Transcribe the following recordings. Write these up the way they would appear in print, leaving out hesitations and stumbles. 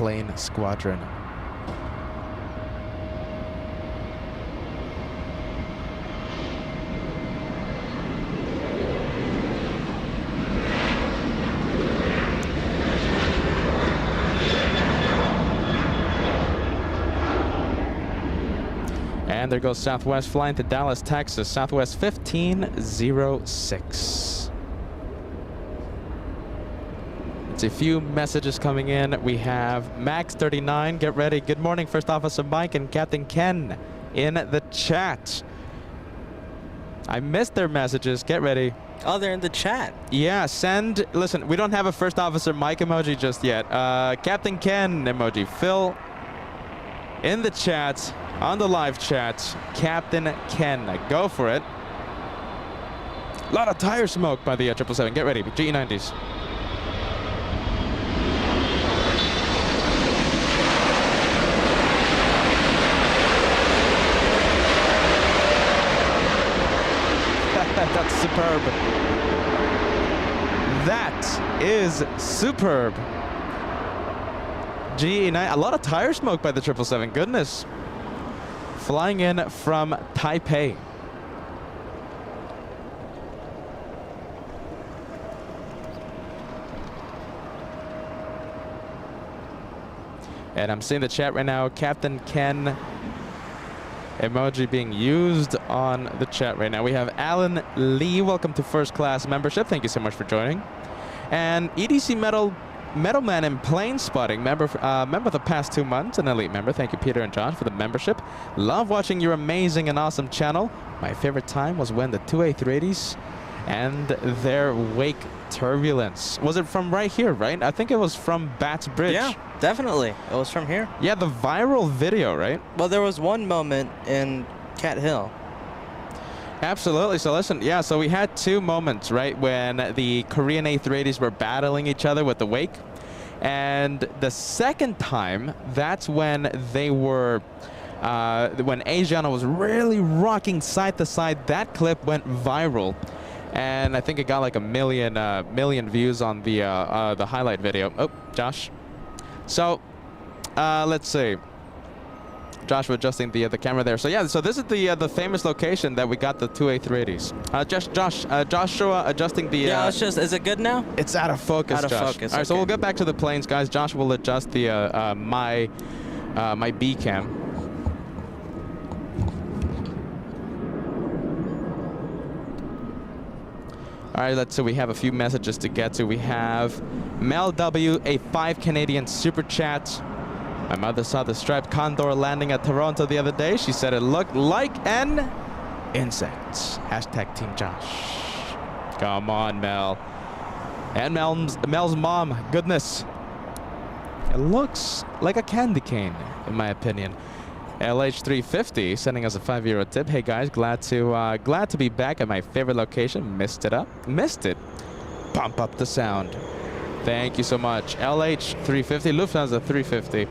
plane squadron. And there goes Southwest flying to Dallas, Texas. Southwest 1506. It's a few messages coming in. We have Max 39. Get ready. Good morning, First Officer Mike and Captain Ken in the chat. I missed their messages. Get ready. Oh, they're in the chat. Yeah, send. Listen, we don't have a First Officer Mike emoji just yet. Captain Ken emoji. Phil in the chat. On the live chat, Captain Ken, go for it. A lot of tire smoke by the 777. Get ready, GE90s. That's superb. That is superb. GE9, a lot of tire smoke by the 777. Goodness. Flying in from Taipei. And I'm seeing the chat right now. Captain Ken emoji being used on the chat right now. We have Alan Lee. Welcome to First Class membership. Thank you so much for joining. And EDC Metalman in Plane Spotting, member the past 2 months, an elite member. Thank you, Peter and Josh, for the membership. Love watching your amazing and awesome channel. My favorite time was when the two A380s and their wake turbulence. Was it from right here, right? I think it was from Bats Bridge. Yeah, definitely. It was from here. Yeah, the viral video, right? Well, there was one moment in Cat Hill. Absolutely. So listen, yeah, so we had 2 moments, right, when the Korean A380s were battling each other with the wake. And the second time, that's when they were, when Asiana was really rocking side to side. That clip went viral. And I think it got like a million views on the highlight video. Oh, Josh. So, let's see. Joshua adjusting the camera there. So yeah, so this is the famous location that we got the two A380s. Joshua adjusting the. Yeah, it's just. Is it good now? It's out of focus. Out of Josh. focus. All right, okay. so we'll get back to the planes, guys. Josh will adjust the my B cam. All right, let's see. We have a few messages to get to. We have Mel W, a 5 Canadian super chat. My mother saw the striped condor landing at Toronto the other day. She said it looked like an insect. Hashtag Team Josh. Come on, Mel. And Mel's mom. Goodness. It looks like a candy cane, in my opinion. LH350 sending us a 5-euro tip. Hey guys, glad to be back at my favorite location. Missed it. Pump up the sound. Thank you so much. LH350, Lufthansa 350.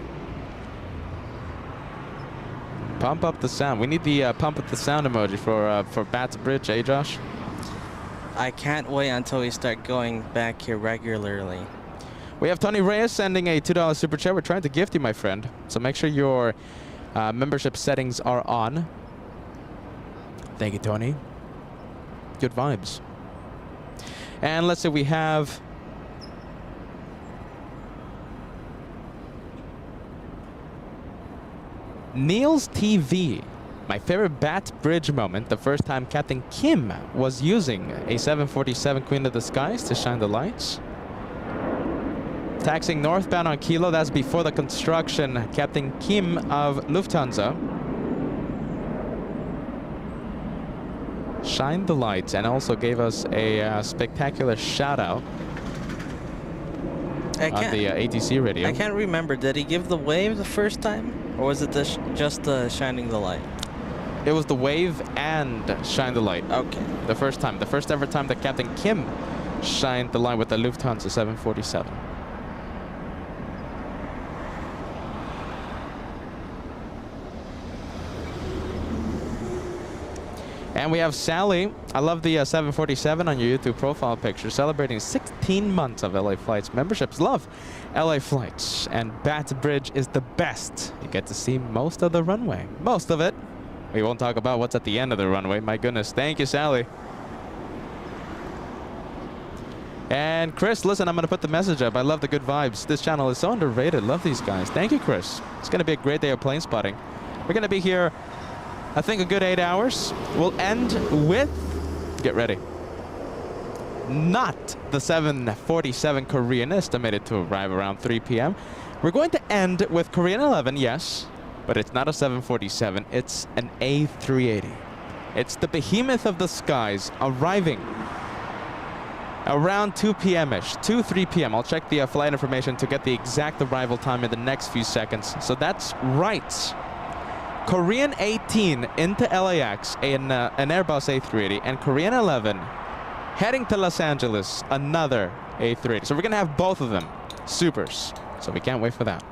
Pump up the sound. We need the pump up the sound emoji for Bats Bridge, eh, Josh? I can't wait until we start going back here regularly. We have Tony Reyes sending a $2 super chat. We're trying to gift you, my friend. So make sure your membership settings are on. Thank you, Tony. Good vibes. And let's say we have Niels TV. My favorite Bat Bridge moment, the first time Captain Kim was using a 747 Queen of the Skies to shine the lights. Taxiing northbound on Kilo, that's before the construction. Captain Kim of Lufthansa shined the lights and also gave us a spectacular shout out on the ATC radio. I can't remember. Did he give the wave the first time? Or was it just shining the light? It was the wave and shine the light. Okay. The first time. The first ever time that Captain Kim shined the light with the Lufthansa 747. And we have Sally. I love the 747 on your YouTube profile picture, celebrating 16 months of LA Flights memberships. Love LA Flights. And Bat Bridge is the best. You get to see most of the runway. Most of it. We won't talk about what's at the end of the runway. My goodness. Thank you, Sally. And Chris, listen, I'm going to put the message up. I love the good vibes. This channel is so underrated. Love these guys. Thank you, Chris. It's going to be a great day of plane spotting. We're going to be here, I think, a good 8 hours. We'll end with, get ready, not the 747 Korean, estimated to arrive around 3 p.m. We're going to end with Korean 11, yes, but it's not a 747. It's an A380. It's the behemoth of the skies arriving around 2 p.m.-ish, 3 p.m. I'll check the flight information to get the exact arrival time in the next few seconds. So that's right. Korean 18 into LAX in an Airbus A380, and Korean 11 heading to Los Angeles, another A380. So we're going to have both of them. Supers. So we can't wait for that.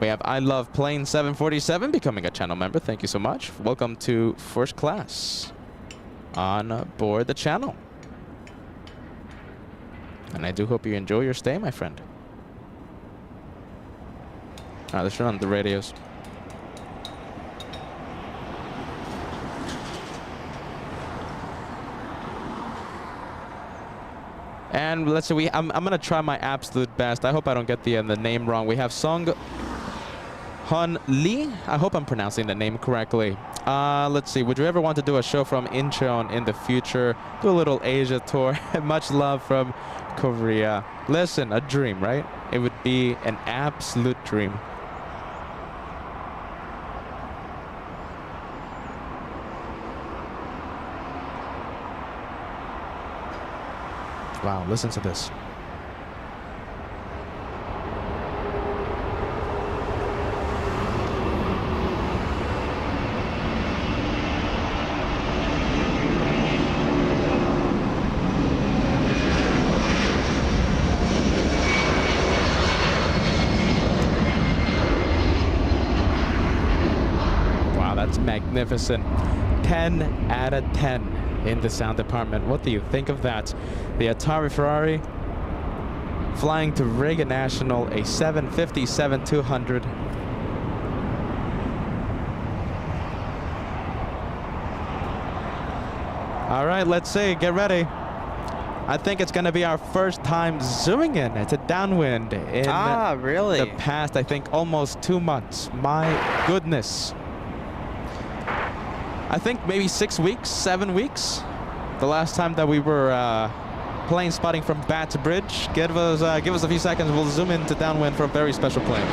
We have I Love Plane 747 becoming a channel member. Thank you so much. Welcome to first class on board the channel. And I do hope you enjoy your stay, my friend. All right, let's turn on the radios. And let's see, I'm going to try my absolute best. I hope I don't get the name wrong. We have Song Hun Lee. I hope I'm pronouncing the name correctly. Let's see, would you ever want to do a show from Incheon in the future? Do a little Asia tour. Much love from Korea. Listen, a dream, right? It would be an absolute dream. Wow, listen to this. Magnificent. 10 out of 10 in the sound department. What do you think of that? The Atari Ferrari flying to Reagan National, a 757-200. All right, let's see. Get ready. I think it's going to be our first time zooming in. It's a downwind in really? the past, I think, almost 2 months. My goodness. I think maybe 6 weeks, 7 weeks. The last time that we were plane spotting from Bat Bridge. Give us a few seconds. We'll zoom into downwind for a very special plane.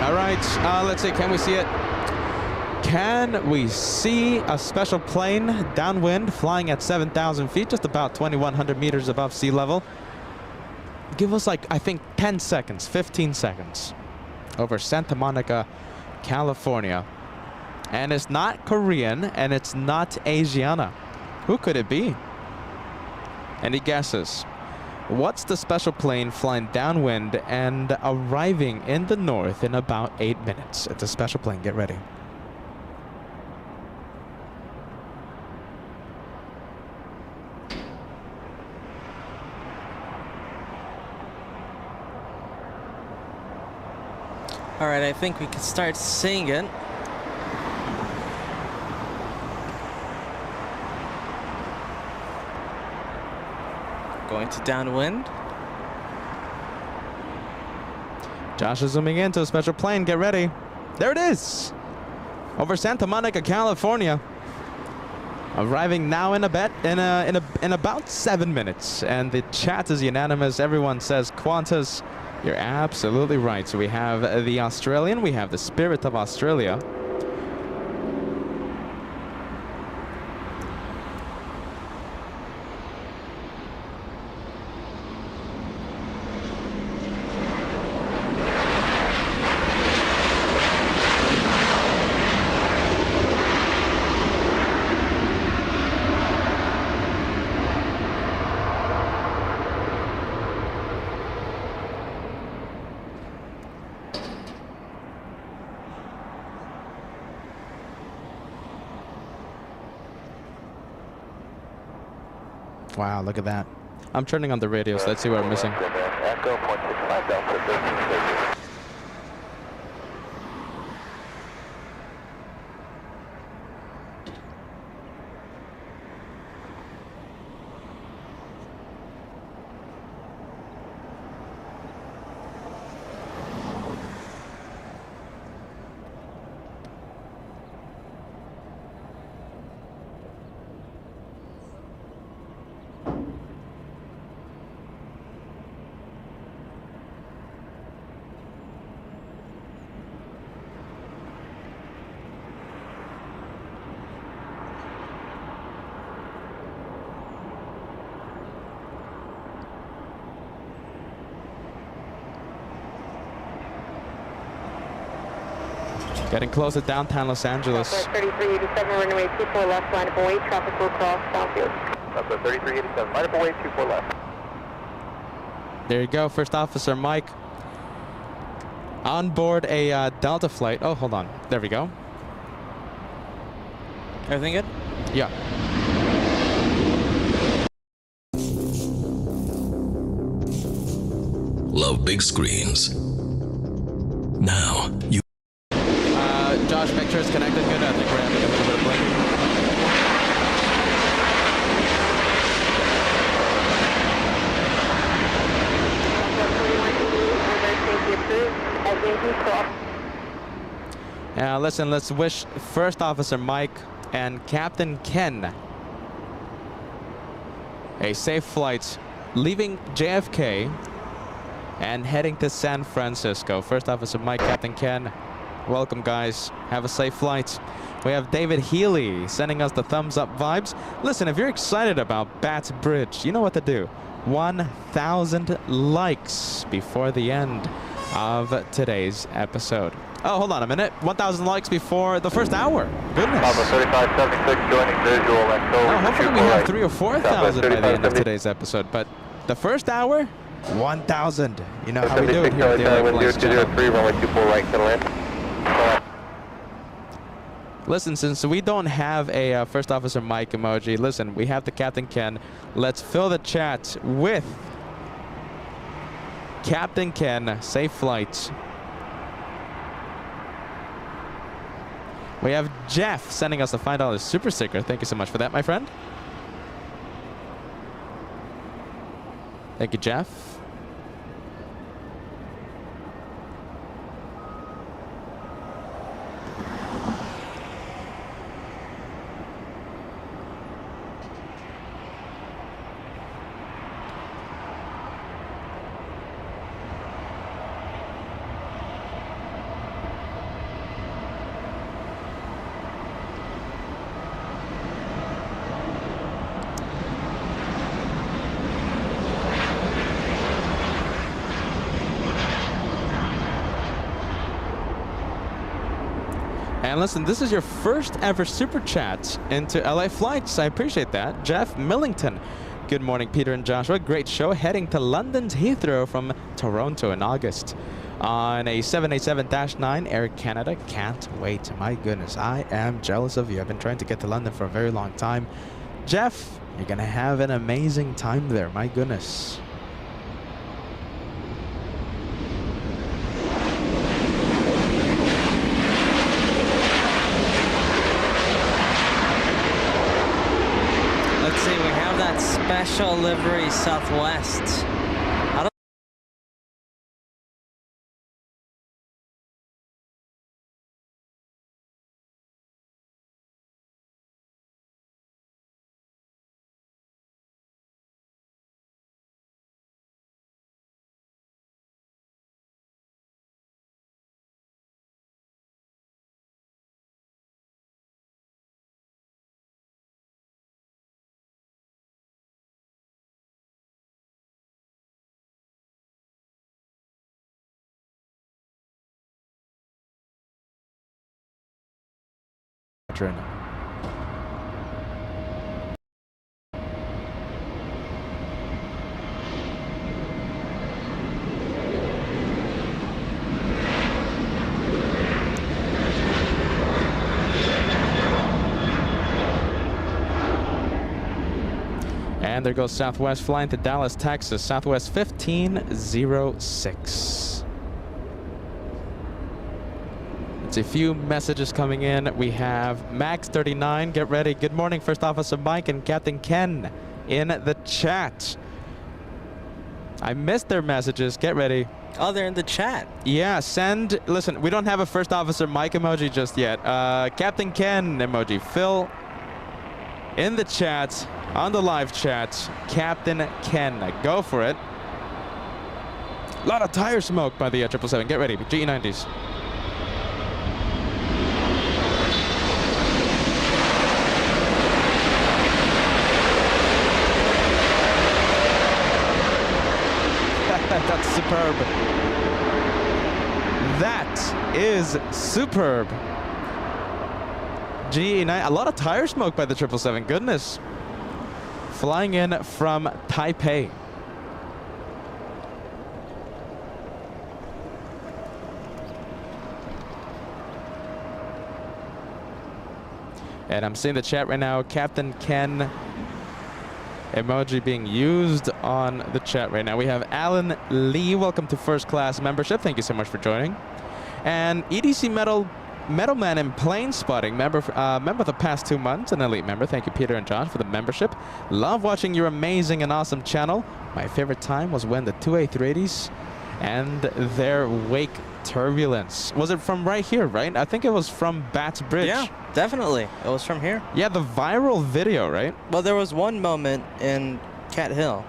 All right, let's see. Can we see it? Can we see a special plane downwind flying at 7,000 feet, just about 2,100 meters above sea level? Give us, like, I think 10 seconds, 15 seconds over Santa Monica, California. And it's not Korean, and it's not Asiana. Who could it be? Any guesses? What's the special plane flying downwind and arriving in the north in about 8 minutes? It's a special plane. Get ready. All right, I think we can start singing. Going to downwind. Josh is zooming into a special plane. Get ready. There it is. Over Santa Monica, California. Arriving now in about 7 minutes. And the chat is unanimous. Everyone says Qantas. You're absolutely right. So we have the Australian, we have the Spirit of Australia. Wow, look at that. I'm turning on the radios. Let's see what I'm missing. Echo 0.65 Delta 13. Getting close to downtown Los Angeles. 3387, runway 24 left, line up away, traffic will cross downfield. Delta 3387, line up away, 24 left. There you go, First Officer Mike. On board a Delta flight. Oh, hold on. There we go. Everything good? Yeah. Love big screens. Now you Josh, make sure it's connected good. I think we're having a little bit of blinking. Listen, let's wish First Officer Mike and Captain Ken a safe flight leaving JFK and heading to San Francisco. First Officer Mike, Captain Ken, welcome guys. Have a safe flight. We have David Healy sending us the thumbs up vibes. Listen, if you're excited about Bats Bridge, you know what to do. 1,000 likes before the end of today's episode. Oh, hold on a minute. 1,000 likes before the first hour. Goodness. Alpha 3576 joining visual and Oh, hopefully we have 3,000 or 4,000 by the end of 3570. today's episode. But the first hour, 1,000. You know how we do it here at the LA Flights channel. 0203, runway 24 right to land. Listen, since we don't have a First Officer Mike emoji, listen, we have the Captain Ken. Let's fill the chat with Captain Ken. Safe flights. We have Jeff sending us a $5 super sticker. Thank you so much for that, my friend. Thank you, Jeff. And listen, this is your first ever super chat into LA Flights. I appreciate that. Jeff Millington. Good morning, Peter and Joshua. Great show. Heading to London's Heathrow from Toronto in August on a 787-9 Air Canada. Can't wait. My goodness, I am jealous of you. I've been trying to get to London for a very long time. Jeff, you're going to have an amazing time there. My goodness. Let's see, we have that special livery Southwest. I don't And there goes Southwest flying to Dallas, Texas. Southwest 1506. It's a few messages coming in. We have Max 39. Get ready. Good morning, First Officer Mike and Captain Ken in the chat. I missed their messages. Get ready. Oh, they're in the chat. Yeah, send. Listen, we don't have a First Officer Mike emoji just yet. Captain Ken emoji. Phil in the chat, on the live chat. Captain Ken. Go for it. A lot of tire smoke by the 777. Get ready. GE90s. That's superb. That is superb. GE9, a lot of tire smoke by the 777. Goodness. Flying in from Taipei. And I'm seeing the chat right now. Captain Ken emoji being used on the chat right now. We have Alan Lee. Welcome to first class membership. Thank you so much for joining. And EDC Metalman in Plane Spotting, member of the past 2 months, an elite member. Thank you, Peter and Josh, for the membership. Love watching your amazing and awesome channel. My favorite time was when the two A380s and their wake turbulence. Was it from right here, right? I think it was from Bats Bridge. Yeah, definitely. It was from here. Yeah, the viral video, right? Well, there was one moment in Cat Hill.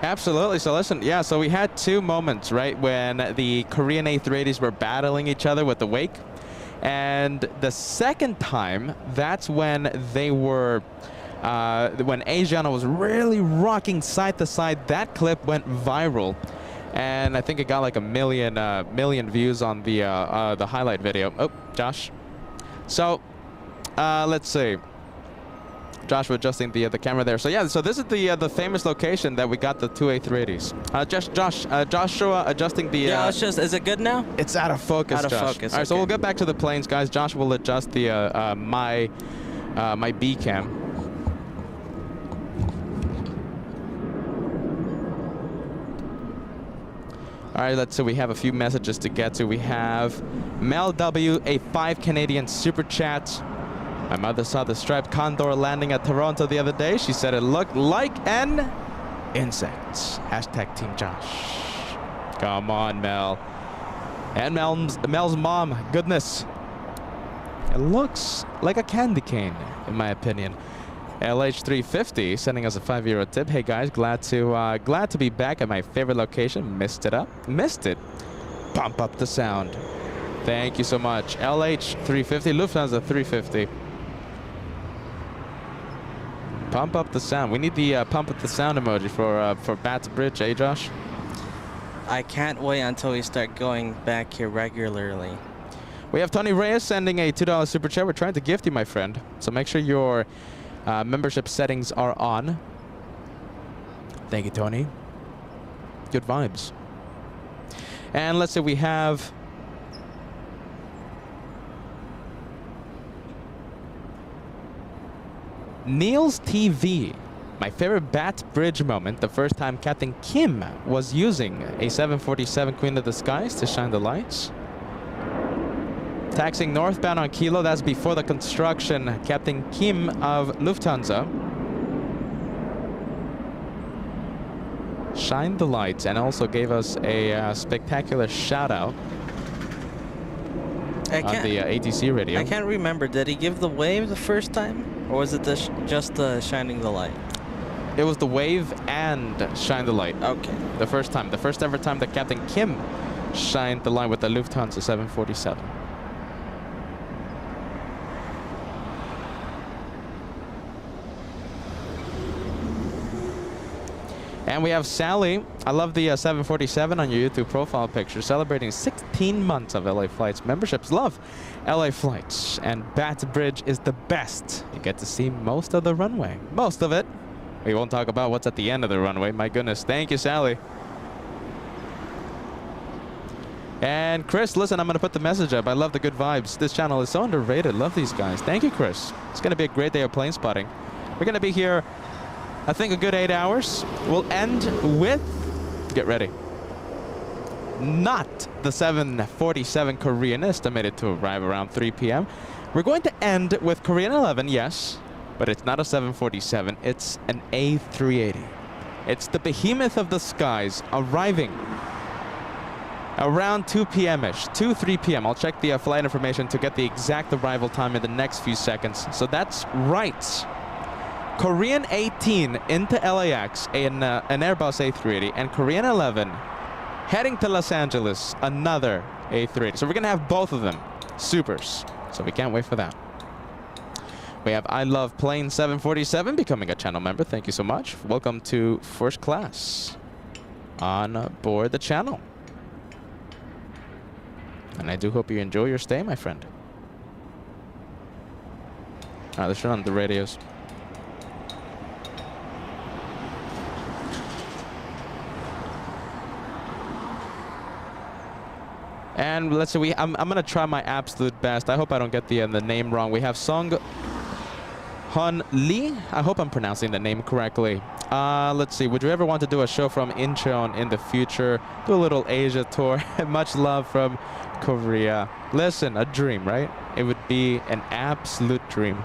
Absolutely. So listen, yeah, so we had 2 moments, right, when the Korean A380s were battling each other with the wake. And the second time, that's when they were, when Asiana was really rocking side to side. That clip went viral. And I think it got like a million views on the highlight video. Oh, Josh. So, let's see. Joshua adjusting the camera there. So yeah, so this is the famous location that we got the two A380s. Joshua adjusting the. Yeah, it's just. Is it good now? It's out of focus. Out of Josh. focus. All right, so okay. we'll get back to the planes, guys. Josh will adjust the my B cam. All right, let's see. We have a few messages to get to. We have Mel W, a 5 Canadian super chat. My mother saw the striped condor landing at Toronto the other day. She said it looked like an insect. Hashtag Team Josh. Come on, Mel. And Mel's mom. Goodness. It looks like a candy cane, in my opinion. LH350 sending us a €5 tip. Hey guys, glad to be back at my favorite location. Missed it. Pump up the sound. Thank you so much. LH350, Lufthansa 350. Pump up the sound. We need the pump up the sound emoji for Bats Bridge, eh, Josh? I can't wait until we start going back here regularly. We have Tony Reyes sending a $2 super chat. We're trying to gift you, my friend. So make sure your membership settings are on. Thank you, Tony. Good vibes. And let's say we have Neil's TV. My favorite Bat Bridge moment, the first time Captain Kim was using a 747 Queen of the Skies to shine the lights. Taxiing northbound on Kilo, that's before the construction. Captain Kim of Lufthansa shined the lights and also gave us a spectacular shout out on the ATC radio. I can't remember. Did he give the wave the first time? Or was it just the shining the light? It was the wave and shine the light. Okay. The first time. The first ever time that Captain Kim shined the light with the Lufthansa 747. And we have Sally. I love the 747 on your YouTube profile picture, celebrating 16 months of LA Flights memberships. Love LA Flights, and Bats Bridge is the best. You get to see most of the runway. Most of it. We won't talk about what's at the end of the runway. My goodness. Thank you, Sally. And Chris, listen, I'm going to put the message up. I love the good vibes. This channel is so underrated. Love these guys. Thank you, Chris. It's going to be a great day of plane spotting. We're going to be here, I think, a good 8 hours. We'll end with, get ready, not the 747 Korean, estimated to arrive around 3 p.m. We're going to end with Korean 11, yes, but it's not a 747. It's an A380. It's the behemoth of the skies arriving around 2 p.m.-ish, 3 p.m. I'll check the flight information to get the exact arrival time in the next few seconds. So that's right. Korean 18 into LAX, an Airbus A380, and Korean 11 heading to Los Angeles, another A380. So we're going to have both of them, supers. So we can't wait for that. We have I Love Plane 747 becoming a channel member. Thank you so much. Welcome to first class on board the channel. And I do hope you enjoy your stay, my friend. All right, let's turn on the radios. And let's see, I'm gonna try my absolute best. I hope I don't get the name wrong. We have Song Hun Lee. I hope I'm pronouncing the name correctly. Let's see, would you ever want to do a show from Incheon in the future? Do a little Asia tour. Much love from Korea. Listen, a dream, right? It would be an absolute dream.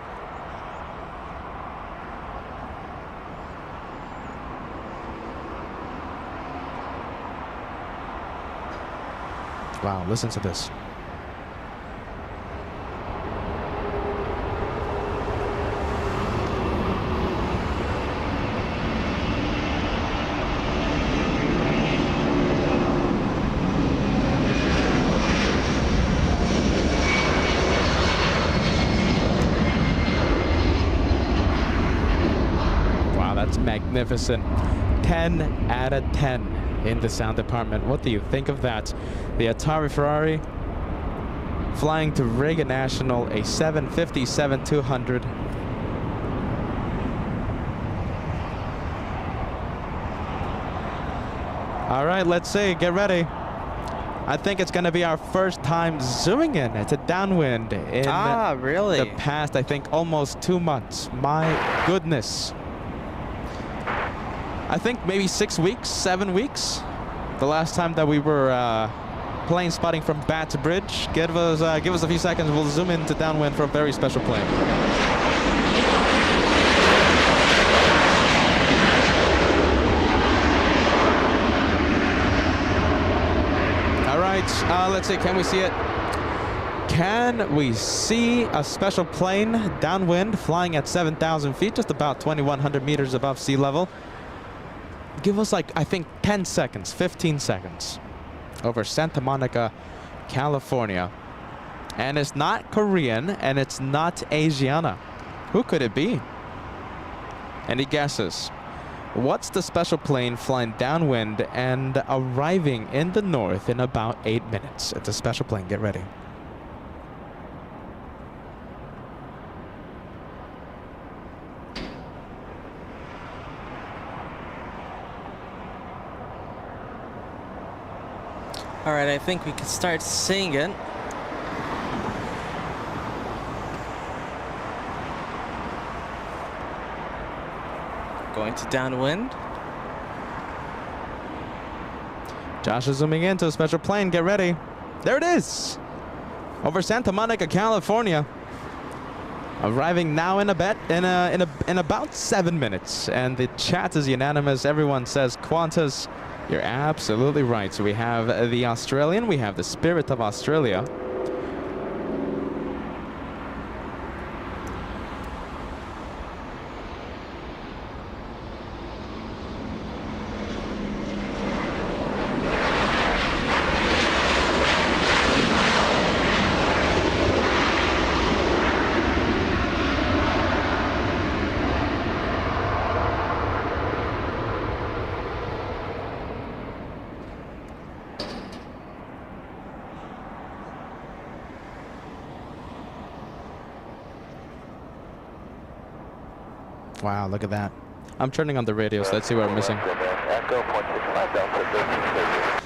Wow, listen to this. Wow, that's magnificent. 10 out of 10. In the sound department. What do you think of that? The Atari Ferrari flying to Reagan National, a 757-200. All right, let's see. Get ready. I think it's going to be our first time zooming in. It's a downwind in really? the past, I think, almost 2 months. My goodness. I think maybe 6 weeks, 7 weeks. The last time that we were plane spotting from Bats Bridge. Give us a few seconds. We'll zoom into downwind for a very special plane. All right, let's see. Can we see it? Can we see a special plane downwind flying at 7,000 feet, just about 2,100 meters above sea level? Give us like, I think, 10 seconds, 15 seconds over Santa Monica, California. And it's not Korean and it's not Asiana. Who could it be? Any guesses? What's the special plane flying downwind and arriving in the north in about 8 minutes? It's a special plane. Get ready. All right, I think we can start singing. Going to downwind. Josh is zooming into a special plane. Get ready. There it is. Over Santa Monica, California. Arriving now in about 7 minutes. And the chat is unanimous. Everyone says Qantas. You're absolutely right. So we have the Australian, we have the Spirit of Australia. Wow, look at that. I'm turning on the radio, so let's see what I'm missing. Echo 0.65 Delta 1330.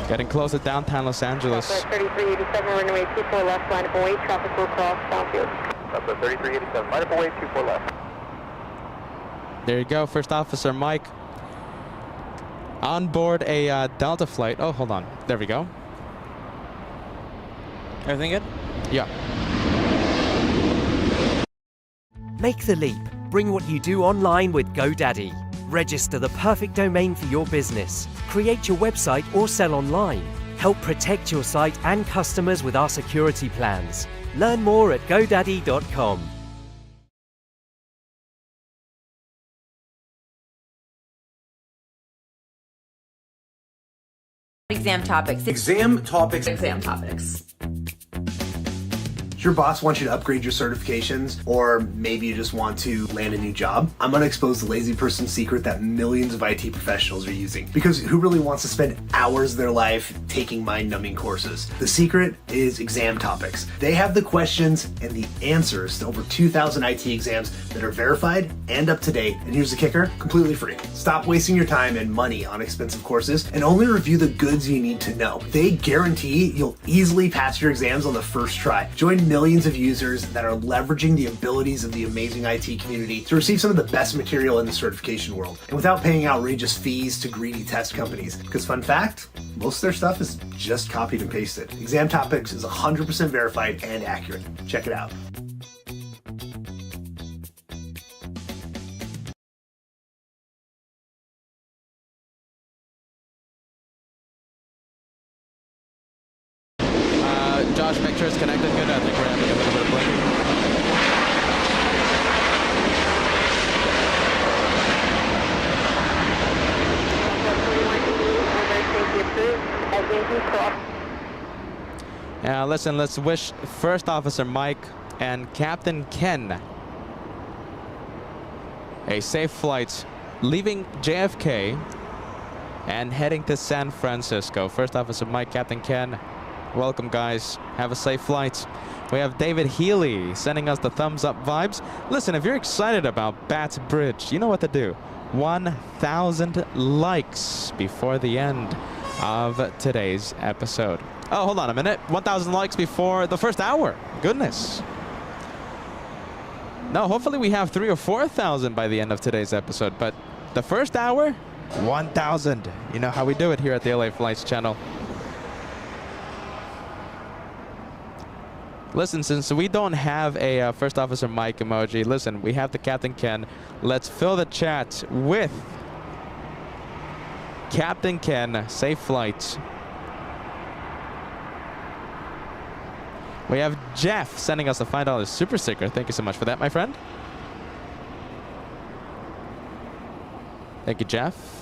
Getting close to downtown Los Angeles. 3387, runway 24 left, line up away, traffic will cross downfield. Delta 3387, line up away 24 left. There you go, First Officer Mike. On board a Delta flight. Oh, hold on. There we go. Everything good? Yeah. Make the leap. Bring what you do online with GoDaddy. Register the perfect domain for your business. Create your website or sell online. Help protect your site and customers with our security plans. Learn more at godaddy.com. Exam topics. Exam topics. Exam topics. Your boss wants you to upgrade your certifications, or maybe you just want to land a new job. I'm going to expose the lazy person secret that millions of IT professionals are using. Because who really wants to spend hours of their life taking mind-numbing courses? The secret is exam topics. They have the questions and the answers to over 2,000 IT exams that are verified and up to date. And here's the kicker, completely free. Stop wasting your time and money on expensive courses and only review the goods you need to know. They guarantee you'll easily pass your exams on the first try. Join millions of users that are leveraging the abilities of the amazing IT community to receive some of the best material in the certification world, and without paying outrageous fees to greedy test companies. Because fun fact, most of their stuff is just copied and pasted. Exam Topics is 100% verified and accurate. Check it out. Josh, make sure it's connected good. I think we're having a little bit of blinking. Listen, let's wish First Officer Mike and Captain Ken a safe flight leaving JFK and heading to San Francisco. First Officer Mike, Captain Ken, welcome, guys. Have a safe flight. We have David Healy sending us the thumbs up vibes. Listen, if you're excited about Bats Bridge, you know what to do. 1,000 likes before the end of today's episode. Oh, hold on a minute. 1,000 likes before the first hour. Goodness. No, hopefully we have 3,000 or 4,000 by the end of today's episode. But the first hour, 1,000. You know how we do it here at the LA Flights channel. Listen, since we don't have a First Officer Mike emoji, listen, we have the Captain Ken. Let's fill the chat with Captain Ken. Safe flight. We have Jeff sending us a $5 super sticker. Thank you so much for that, my friend. Thank you, Jeff.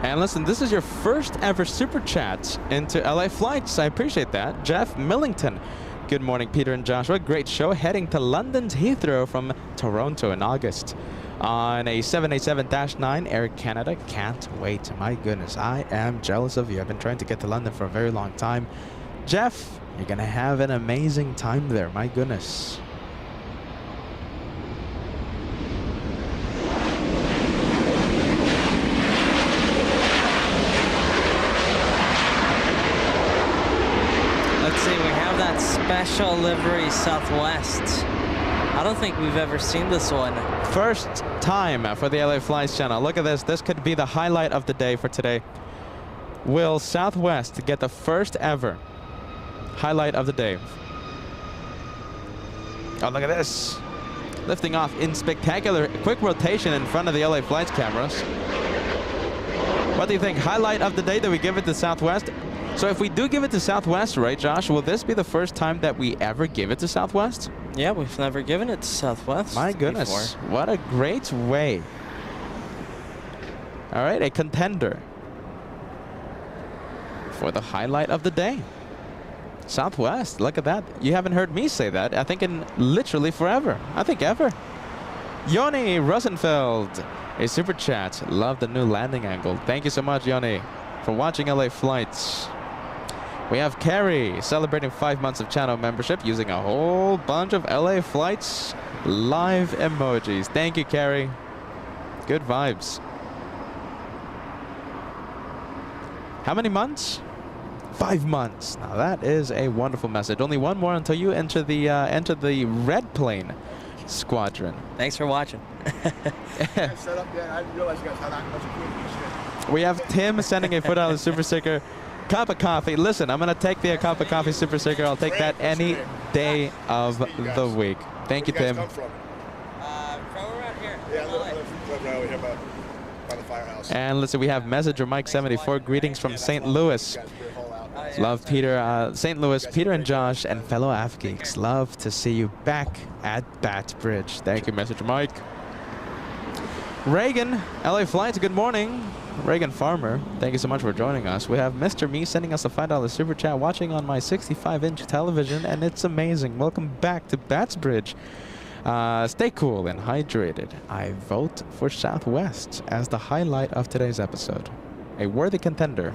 And listen, this is your first ever super chat into LA Flights. I appreciate that. Jeff Millington. Good morning, Peter and Joshua. Great show. Heading to London's Heathrow from Toronto in August on a 787-9 Air Canada. Can't wait. My goodness, I am jealous of you. I've been trying to get to London for a very long time. Jeff, you're going to have an amazing time there. My goodness. Special livery Southwest. I don't think we've ever seen this one. First time for the LA Flights channel. Look at this. This could be the highlight of the day for today. Will Southwest get the first ever highlight of the day? Oh, look at this. Lifting off in spectacular quick rotation in front of the LA Flights cameras. What do you think? Highlight of the day, do we give it to Southwest? So if we do give it to Southwest, right, Josh, will this be the first time that we ever give it to Southwest? Yeah, we've never given it to Southwest. My goodness, before. What a great way All right, a contender for the highlight of the day. Southwest, look at that. You haven't heard me say that, I think, in literally forever. I think ever. Yoni Rosenfeld, a super chat. Love the new landing angle. Thank you so much, Yoni, for watching LA Flights. We have Carrie celebrating 5 months of channel membership using a whole bunch of LA Flights live emojis. Thank you, Carrie. Good vibes. How many months? 5 months. Now that is a wonderful message. Only one more until you enter the red plane squadron. Thanks for watching. We have Tim sending a $4 super sticker. Cup of coffee. Listen, I'm going to take the cup of coffee super sticker. I'll take that any day of the week. Thank you, Tim. From around here. By the firehouse. And let's see, we have Messenger Mike 74. Greetings from St. Louis. Love Peter, St. Louis, Peter and Josh, and fellow AF Geeks. Love to see you back at Bat Bridge. Thank you, Messenger Mike. Reagan, LA Flights, good morning. Reagan Farmer, thank you so much for joining us. We have Mr. Me sending us a $5 super chat, watching on my 65-inch television, and it's amazing. Welcome back to Bats Bridge. Stay cool and hydrated. I vote for Southwest as the highlight of today's episode. A worthy contender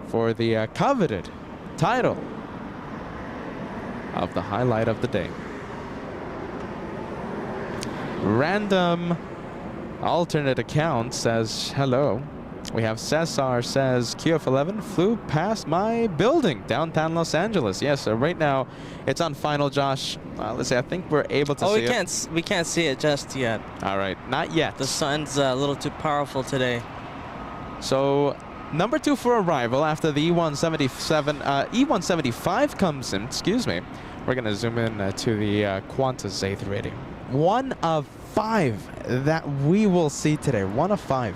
for the coveted title of the highlight of the day. Random alternate account says hello. We have Cesar says QF11 flew past my building downtown Los Angeles. Yes, so right now it's on final, Josh. Let's see, I think we're able to see it. We can't see it just yet. All right, not yet. The sun's a little too powerful today. So number 2 for arrival after the E175 comes in, excuse me. We're gonna zoom in to the Qantas A380. 1 of 5 that we will see today. 1 of 5.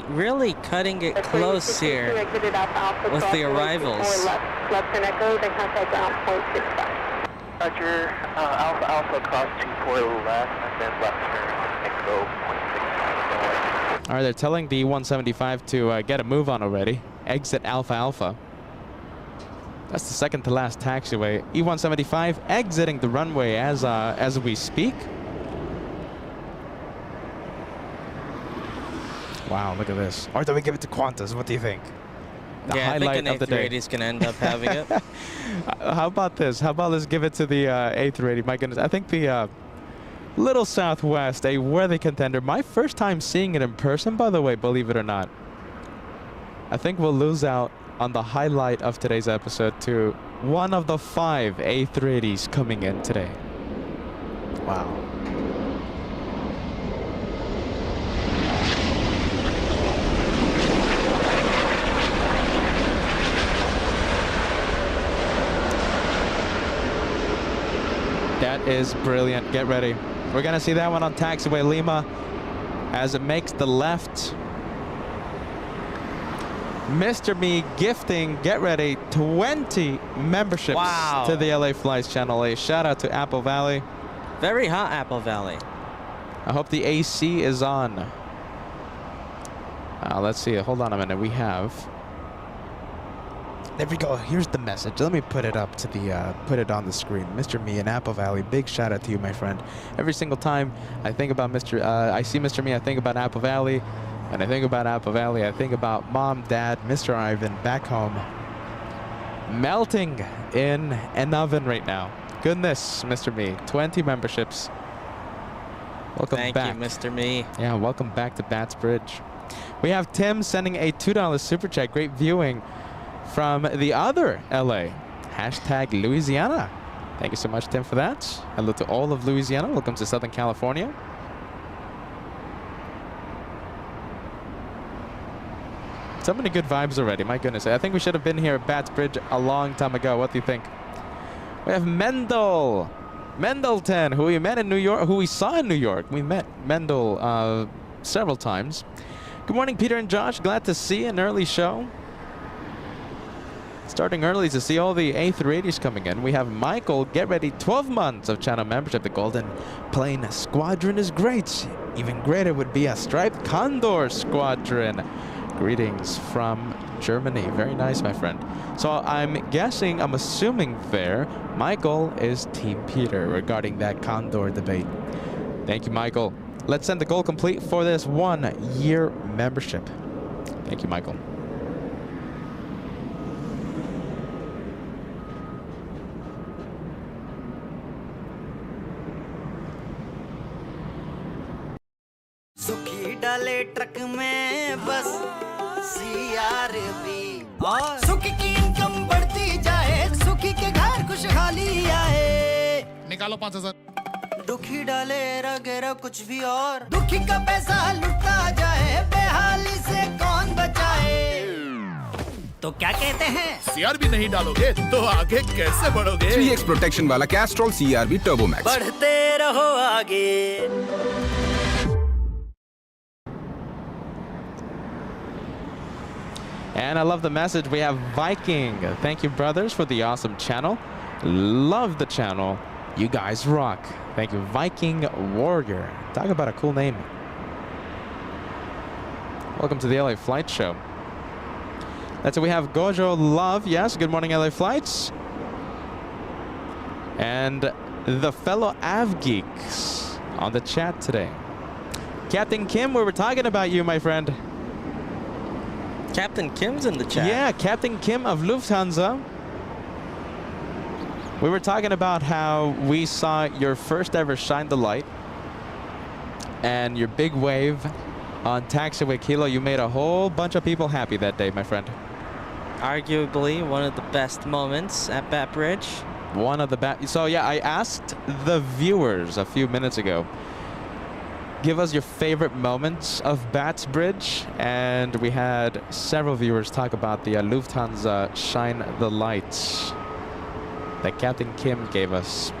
Really cutting it close here with the arrivals. Roger, Alpha cross 24 left and then left turn Echo 0.69. All right, they're telling the 175 to get a move on already. Exit Alpha Alpha. That's the second to last taxiway. E175 exiting the runway as we speak. Wow, look at this. Or do we give it to Qantas? What do you think? The highlight of the day. I think an A380 is going to end up having it. How about this? How about let's give it to the A380? My goodness, I think the Little Southwest, a worthy contender. My first time seeing it in person, by the way, believe it or not. I think we'll lose out on the highlight of today's episode to one of the 5 A380s coming in today. Wow. That is brilliant. Get ready. We're going to see that one on taxiway Lima as it makes the left. Mr. Me gifting, get ready, 20 memberships to the LA Flights Channel A. Shout out to Apple Valley. Very hot Apple Valley. I hope the AC is on. Let's see. Hold on a minute. We have... There we go. Here's the message. Let me put it up to the put it on the screen. Mr. Me in Apple Valley. Big shout out to you, my friend. Every single time I think about I see Mr. Me, I think about Apple Valley. And I think about Apple Valley, I think about Mom, Dad, Mr. Ivan back home. Melting in an oven right now. Goodness, Mr. Me. 20 memberships. Welcome back. Thank you, Mr. Me. Yeah, welcome back to Bats Bridge. We have Tim sending a $2 super chat. Great viewing from the other LA. Hashtag Louisiana. Thank you so much, Tim, for that. Hello to all of Louisiana. Welcome to Southern California. So many good vibes already. My goodness. I think we should have been here at Bats Bridge a long time ago. What do you think? We have Mendel Mendleton, who we met in New York, who we saw in New York. We met Mendel several times. Good morning, Peter and Josh. Glad to see an early show. Starting early to see all the A380s coming in. We have Michael, get ready, 12 months of channel membership. The Golden Plane Squadron is great. Even greater would be a Striped Condor Squadron. Greetings from Germany. Very nice, my friend. So I'm guessing, I'm assuming there, Michael is Team Peter regarding that Condor debate. Thank you, Michael. Let's send the goal complete for this 1-year membership. Thank you, Michael. सुखी डाले truck में बस CRB और सुखी की income बढ़ती जाए, सुखी के घर खुशहाली आए। निकालो 5000। दुखी डाले रगेरा कुछ भी और दुखी का पैसा लुटता जाए, बेहाली से कौन बचाए। तो क्या कहते हैं, CRB नहीं डालोगे तो आगे कैसे बढ़ोगे। 3x प्रोटेक्शन वाला कैस्ट्रॉल CRB टर्बो मैक्स। बढ़ते रहो आगे। And I love the message. We have Viking. Thank you, brothers, for the awesome channel. Love the channel. You guys rock. Thank you, Viking Warrior. Talk about a cool name. Welcome to the LA Flight Show. That's it. We have Gojo Love. Yes, good morning, LA Flights. And the fellow AvGeeks on the chat today. Captain Kim, we were talking about you, my friend. Captain Kim's in the chat. Yeah, Captain Kim of Lufthansa. We were talking about how we saw your first ever Shine the Light and your big wave on Taxiway Kilo. You made a whole bunch of people happy that day, my friend. Arguably one of the best moments at Bat Bridge. One of the best. So yeah, I asked the viewers a few minutes ago, give us your favorite moments of Bats Bridge, and we had several viewers talk about the Lufthansa Shine the Lights that Captain Kim gave us.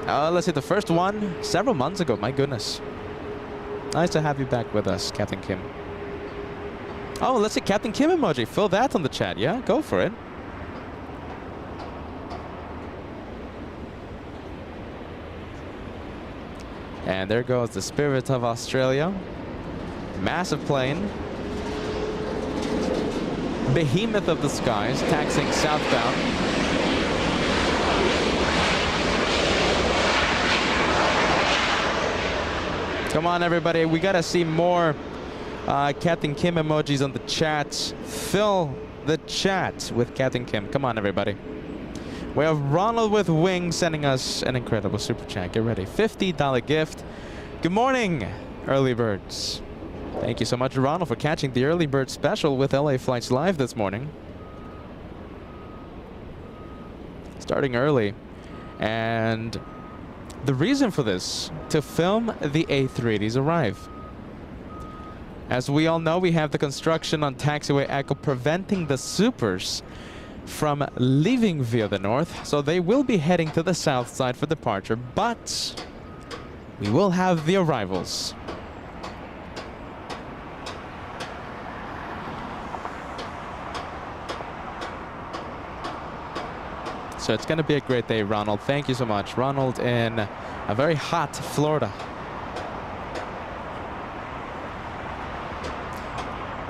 Let's see, the first one several months ago. My goodness. Nice to have you back with us, Captain Kim. Oh, let's see, Captain Kim emoji. Fill that on the chat. Yeah, go for it. And there goes the Spirit of Australia. Massive plane. Behemoth of the skies, taxiing southbound. Come on, everybody. We got to see more Captain Kim emojis on the chat. Fill the chat with Captain Kim. Come on, everybody. We have Ronald with Wings sending us an incredible super chat. Get ready. $50 gift. Good morning, early birds. Thank you so much, Ronald, for catching the early bird special with LA Flights Live this morning. Starting early. And the reason for this, to film the A380s arrive. As we all know, we have the construction on Taxiway Echo preventing the supers from leaving via the north, so they will be heading to the south side for departure, but we will have the arrivals. So it's going to be a great day, Ronald. Thank you so much. Ronald in a very hot Florida.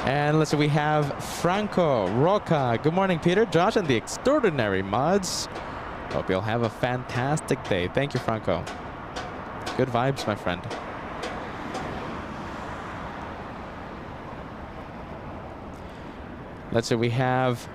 And let's see, we have Franco Roca. Good morning, Peter, Josh, and the extraordinary mods. Hope you'll have a fantastic day. Thank you, Franco. Good vibes, my friend. Let's see, we have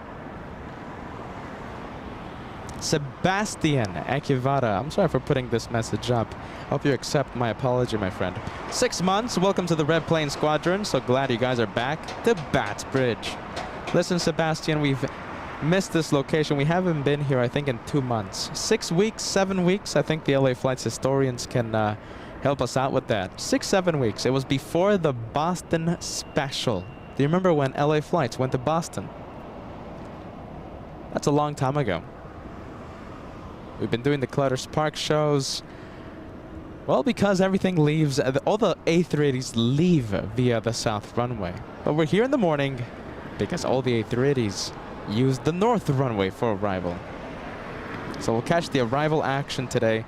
Sebastian Akivara. I'm sorry for putting this message up. Hope you accept my apology, my friend. 6 months. Welcome to the Red Plane Squadron. So glad you guys are back to Bats Bridge. Listen, Sebastian, we've missed this location. We haven't been here, I think, in 2 months. 6 weeks, 7 weeks. I think the LA Flights historians can help us out with that. 6, 7 weeks. It was before the Boston special. Do you remember when LA Flights went to Boston? That's a long time ago. we've been doing the Clutter Park shows. Well, because everything leaves, all the A380s leave via the south runway. But we're here in the morning because all the A380s use the north runway for arrival. So we'll catch the arrival action today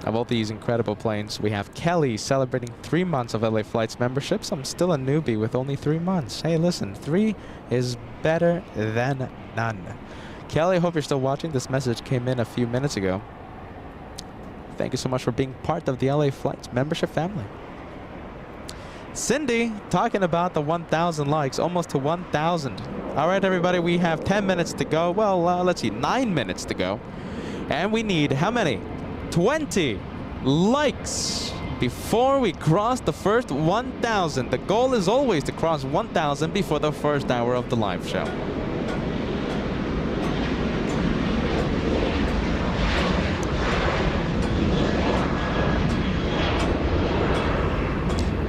of all these incredible planes. We have Kelly celebrating 3 months of LA Flights memberships. I'm still a newbie with only 3 months. Hey, listen, 3 is better than none. Kelly, I hope you're still watching. This message came in a few minutes ago. Thank you so much for being part of the LA Flights membership family. Cindy, talking about the 1,000 likes, almost to 1,000. All right, everybody, we have 10 minutes to go. Well, let's see, 9 minutes to go. And we need how many? 20 likes before we cross the first 1,000. The goal is always to cross 1,000 before the first hour of the live show.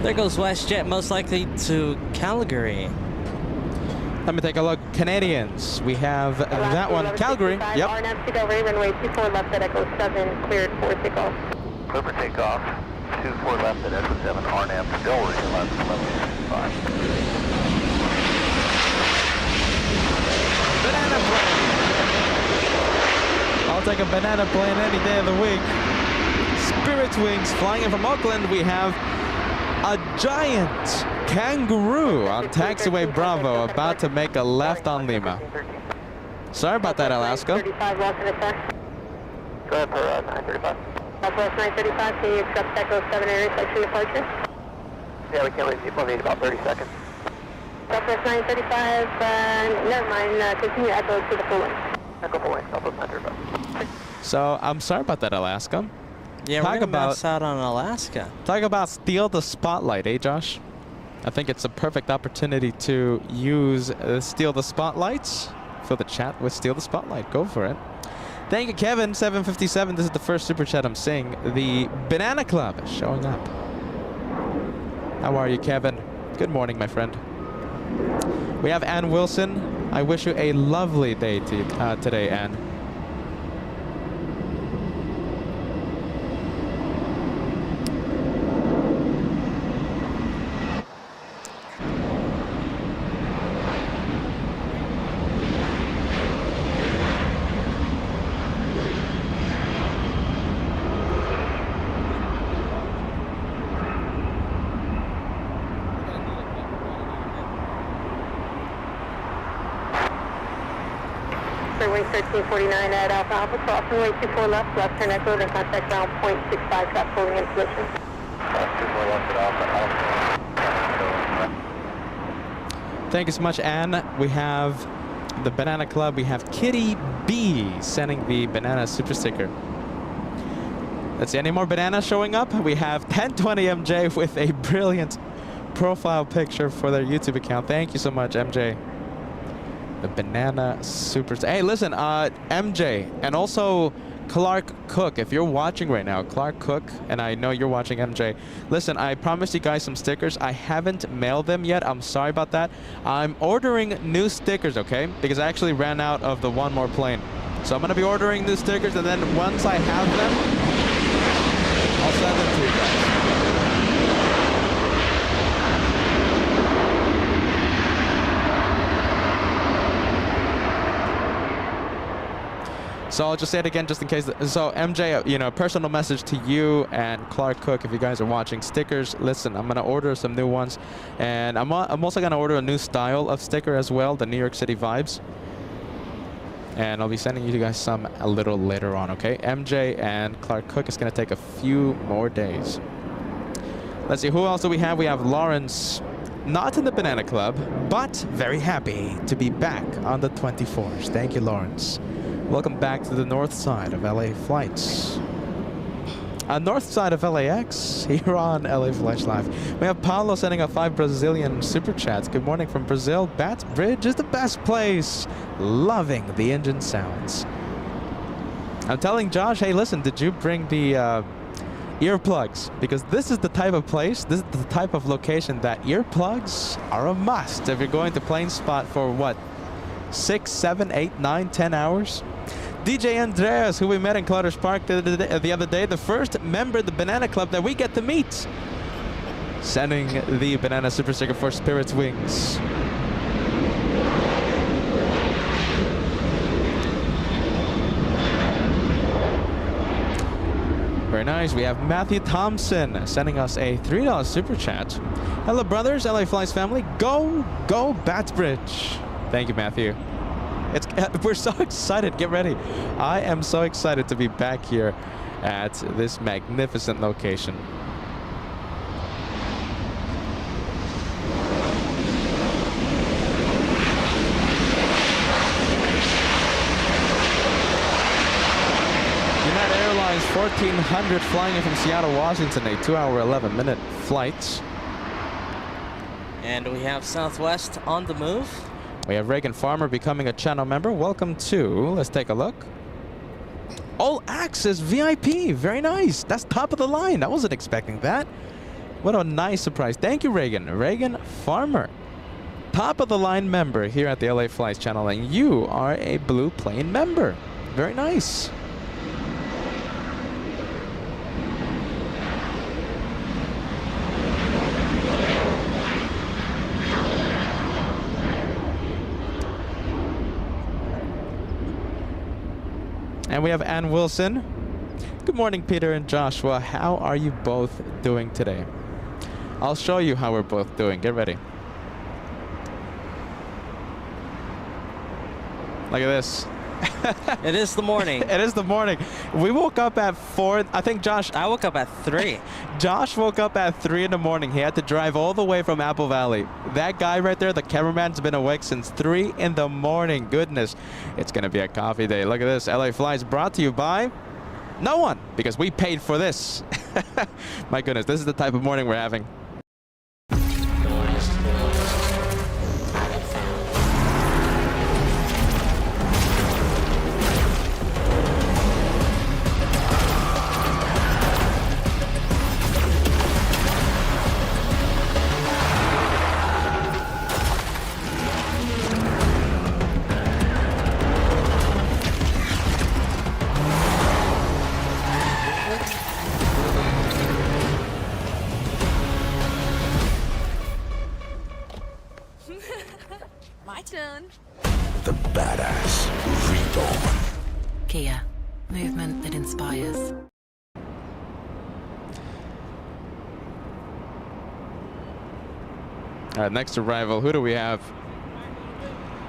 There goes WestJet, most likely to Calgary. Let me take a look. Canadians, we have that one. Calgary. Yep. RNAV to go, runway 24 left at Echo 7, cleared for takeoff. Clear for takeoff. 24 left at Echo 7, RNAV to go, left 1165. Banana plane. I'll take a banana plane any day of the week. Spirit Wings flying in from Oakland. We have a giant kangaroo on taxiway Bravo, about to make a left on Lima. Sorry about that, Alaska. 35 lost in effect. Go ahead for 935. Southwest 935, can you accept Echo 7 area section departure? Yeah, we can't leave people, need about 30 seconds. Southwest 935, never mind, continue Echo to the full length. Echo full length, Southwest 935. So I'm sorry about that, Alaska. Yeah, we're gonna miss out on Alaska. Talk about steal the spotlight, eh, Josh? I think it's a perfect opportunity to use steal the spotlights. Fill the chat with steal the spotlight. Go for it. Thank you, Kevin. 757. This is the first super chat I'm seeing. The Banana Club is showing up. How are you, Kevin? Good morning, my friend. We have Ann Wilson. I wish you a lovely day today, Ann. Wing 1349 at Alpha Alpha, cross runway 24 left, left turn Echo, then contact ground 0.65, traffic holding in position. 24 left at Alpha. Thank you so much, Anne. We have the Banana Club. We have Kitty B sending the banana super sticker. Let's see, any more bananas showing up? We have 1020 MJ with a brilliant profile picture for their YouTube account. Thank you so much, MJ. The banana super. Hey, listen, MJ, and also Clark Cook. If you're watching right now, Clark Cook, and I know you're watching, MJ. Listen, I promised you guys some stickers. I haven't mailed them yet. I'm sorry about that. I'm ordering new stickers, okay? Because I actually ran out of the one more plane. So I'm gonna be ordering new stickers, and then once I have them, I'll send them to you guys. So I'll just say it again just in case. So MJ, you know, personal message to you and Clark Cook, if you guys are watching. Stickers, listen, I'm gonna order some new ones, and I'm also gonna order a new style of sticker as well, the New York City vibes, and I'll be sending you guys some a little later on, okay? MJ and Clark Cook is gonna take a few more days. Let's see, who else do we have? We have Lawrence, not in the Banana Club, but very happy to be back on the 24s. Thank you, Lawrence. Welcome back to the north side of LA Flights. North side of LAX, here on LA Flights Live. We have Paulo sending a 5 Brazilian super chats. Good morning from Brazil. Bat Bridge is the best place. Loving the engine sounds. I'm telling Josh, hey, listen, did you bring the earplugs? Because this is the type of place, this is the type of location that earplugs are a must if you're going to plane spot for what? 6, 7, 8, 9, 10 hours. DJ Andreas, who we met in Clutters Park the other day, the first member of the Banana Club that we get to meet. Sending the Banana Super Sticker for Spirit's Wings. Very nice. We have Matthew Thompson sending us a $3 super chat. Hello, brothers, LA Flies family. Go Batsbridge. Thank you, Matthew. We're so excited. Get ready. I am so excited to be back here at this magnificent location. United Airlines 1400 flying in from Seattle, Washington, a 2-hour, 11-minute flight. And we have Southwest on the move. We have Reagan Farmer becoming a channel member. Welcome to, let's take a look. All Access VIP, very nice. That's top of the line. I wasn't expecting that. What a nice surprise. Thank you, Reagan. Reagan Farmer, top of the line member here at the LA Flies channel, and you are a Blue Plane member. Very nice. And we have Ann Wilson. Good morning, Peter and Joshua. How are you both doing today? I'll show you how we're both doing. Get ready. Look at this. It is the morning. It is the morning. We woke up at 4. I think Josh... I woke up at 3. Josh woke up at 3 in the morning. He had to drive all the way from Apple Valley. That guy right there, the cameraman's been awake since 3 in the morning. Goodness. It's going to be a coffee day. Look at this. LA Flies brought to you by no one, because we paid for this. My goodness, this is the type of morning we're having. My turn. The badass reborn. Kia, movement that inspires. All right, next arrival, who do we have?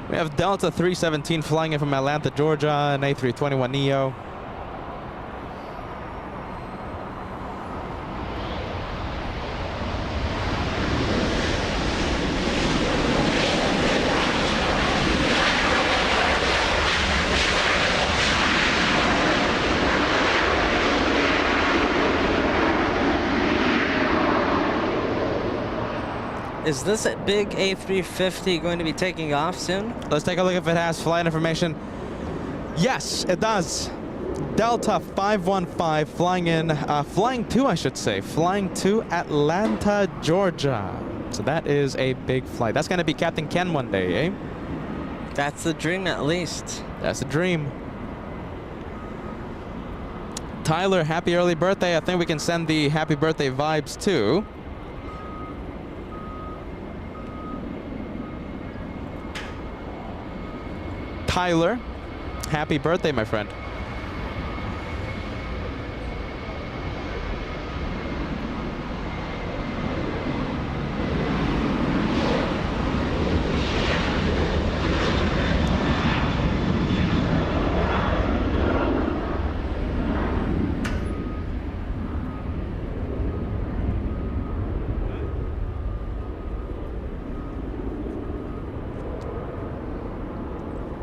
We have Delta 317 flying in from Atlanta, Georgia, an A321neo. Is this a big A350 going to be taking off soon? Let's take a look if it has flight information. Yes, it does. Delta 515 flying in, flying to, I should say, flying to Atlanta, Georgia. So that is a big flight. That's going to be Captain Ken one day, eh? That's the dream, at least. That's the dream. Tyler, happy early birthday. I think we can send the happy birthday vibes too. Tyler, happy birthday, my friend.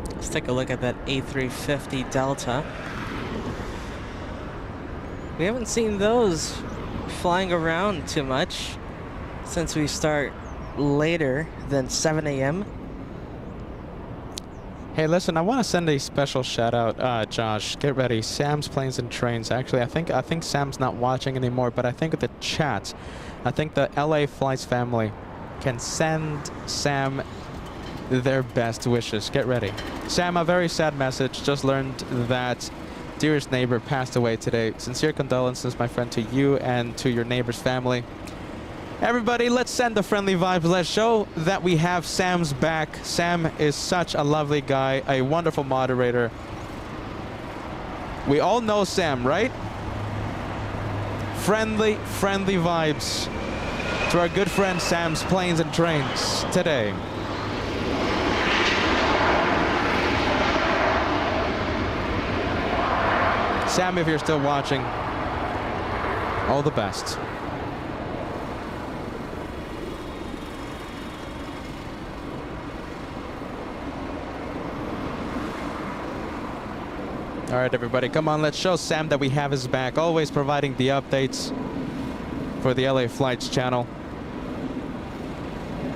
Let's take a look at that A350 Delta. We haven't seen those flying around too much since we start later than 7 a.m. Hey, listen, I want to send a special shout out, Josh. Get ready, Sam's Planes and Trains. Actually, I think Sam's not watching anymore, but I think with the chat, I think the LA Flies family can send Sam their best wishes. Get ready. Sam, a very sad message. Just learned that dearest neighbor passed away today. Sincere condolences, my friend, to you and to your neighbor's family. Everybody, let's send the friendly vibes. Let's show that we have Sam's back. Sam is such a lovely guy, a wonderful moderator. We all know Sam, right? Friendly vibes to our good friend Sam's Planes and Trains today. Sam, if you're still watching, all the best. All right, everybody, come on, let's show Sam that we have his back, always providing the updates for the LA Flights channel.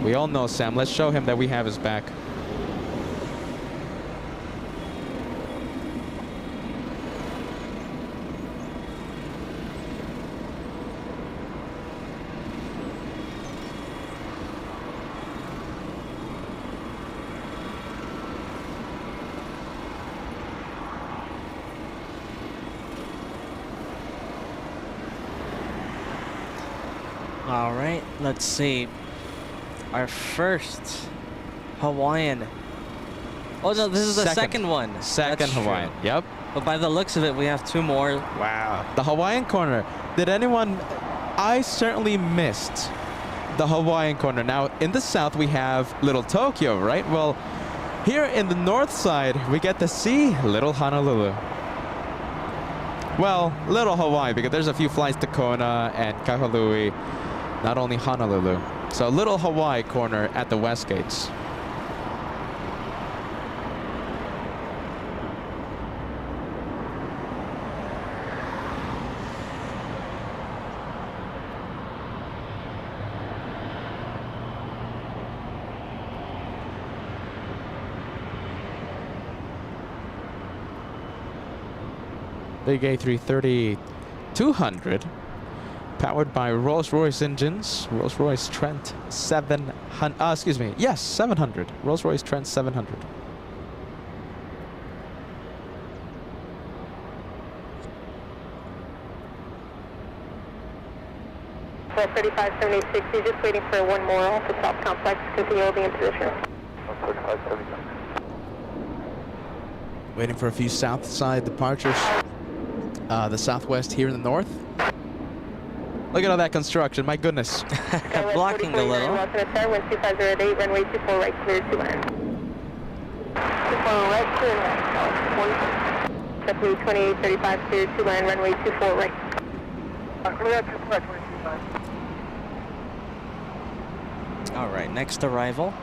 We all know Sam. Let's show him that we have his back. All right, let's see. Our first Hawaiian. Oh no, this is the second one. Second That's Hawaiian. true. Yep. But by the looks of it, we have two more. Wow. The Hawaiian corner. Did anyone? I certainly missed the Hawaiian corner. Now in the south we have Little Tokyo, right? Well, here in the north side we get to see Little Honolulu. Well, Little Hawaii, because there's a few flights to Kona and Kahului, not only Honolulu. So Little Hawaii corner at the West Gates. Big A330-200, powered by Rolls-Royce engines. Rolls-Royce Trent 700. Yes, 700. Rolls-Royce Trent 700. For 3576, you're just waiting for one more off the top complex. Continue holding in position. 3576. Waiting for a few south side departures. The southwest here in the north. Look at all that construction, my goodness. Blocking a little. Wind 2508, runway 24 right, clear to land. 24 right, clear land. Deputy 2835, clear to land, runway 24 right. Clear 24 right, 25. All right, next arrival.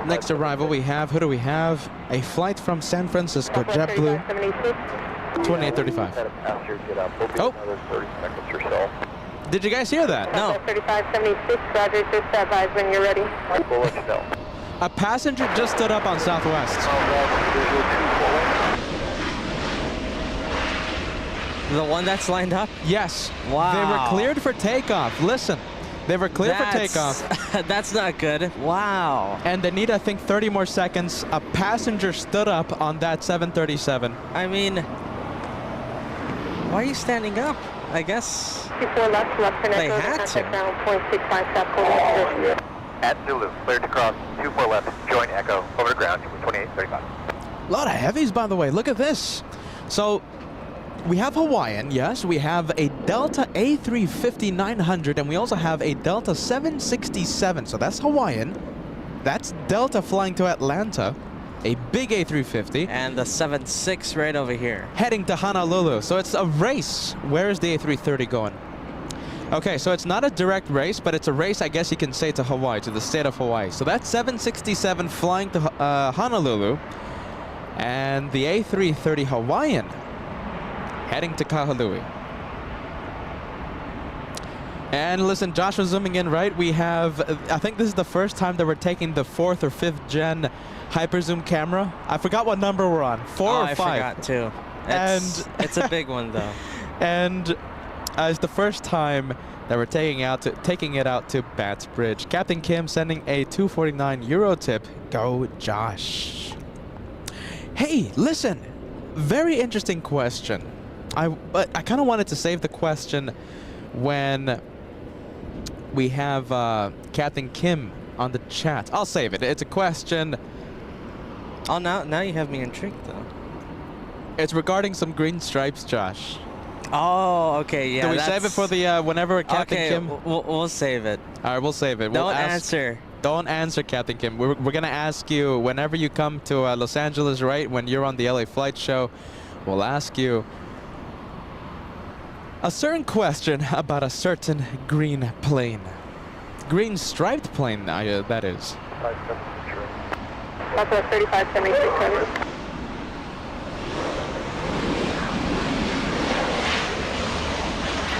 Next arrival we have, who do we have? A flight from San Francisco, JetBlue 2835. Oh! Did you guys hear that? No. 3576, Roger, just advise when you're ready. A passenger just stood up on Southwest. The one that's lined up? Yes. Wow. They were cleared for takeoff. Listen. They were cleared for takeoff. That's not good. Wow. And they need, I think, 30 more seconds. A passenger stood up on that 737. I mean, why are you standing up? I guess 24 left, they had to. At Zulu, cleared to cross 24 left, join Echo, over to ground, 2835. A lot of heavies, by the way. Look at this. So we have Hawaiian, yes. We have a Delta A350-900, and we also have a Delta 767. So that's Hawaiian. That's Delta flying to Atlanta. A big A350. And the 76 right over here. Heading to Honolulu. So it's a race. Where is the A330 going? Okay, so it's not a direct race, but it's a race, I guess you can say, to Hawaii, to the state of Hawaii. So that's 767 flying to Honolulu. And the A330 Hawaiian heading to Kahului. And listen, Josh was zooming in, right? We have, I think this is the first time that we're taking the 4th or 5th gen hyper zoom camera. I forgot what number we're on. 4 or 5? I forgot too. It's a big one though. And it's the first time that we're taking it out to Bats Bridge. Captain Kim sending a 249 euro tip. Go Josh. Hey, listen, very interesting question. But I kind of wanted to save the question when we have Captain Kim on the chat. I'll save it. It's a question. Oh, now you have me intrigued though. It's regarding some green stripes, Josh. Oh, okay, yeah. Do we save it for the whenever Captain Kim? We'll save it. All right, we'll save it. Don't answer. Don't answer, Captain Kim. We're gonna ask you whenever you come to Los Angeles, right? When you're on the LA Flight Show, we'll ask you a certain question about a certain green plane. Green striped plane, that is. Southwest 3576.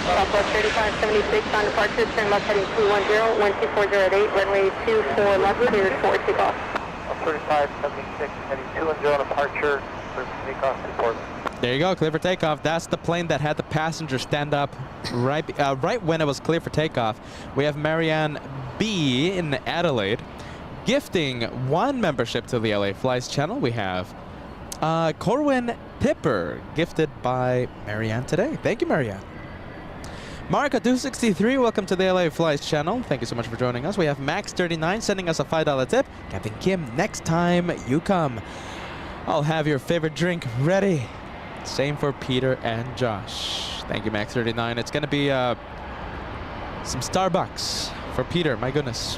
Southwest 3576 on departure, turn left heading 210, 12408, runway 24 left, cleared for takeoff. 3576 heading 210 on departure, clear for takeoff to Portland. There you go, clear for takeoff. That's the plane that had the passenger stand up right when it was clear for takeoff. We have Marianne B in Adelaide gifting 1 membership to the LA Flies channel. We have Corwin Pipper gifted by Marianne today. Thank you, Marianne. Marka263, welcome to the LA Flies channel. Thank you so much for joining us. We have Max39 sending us a $5 tip. Captain Kim, next time you come, I'll have your favorite drink ready. Same for Peter and Josh. Thank you, Max39. It's going to be some Starbucks for Peter. My goodness.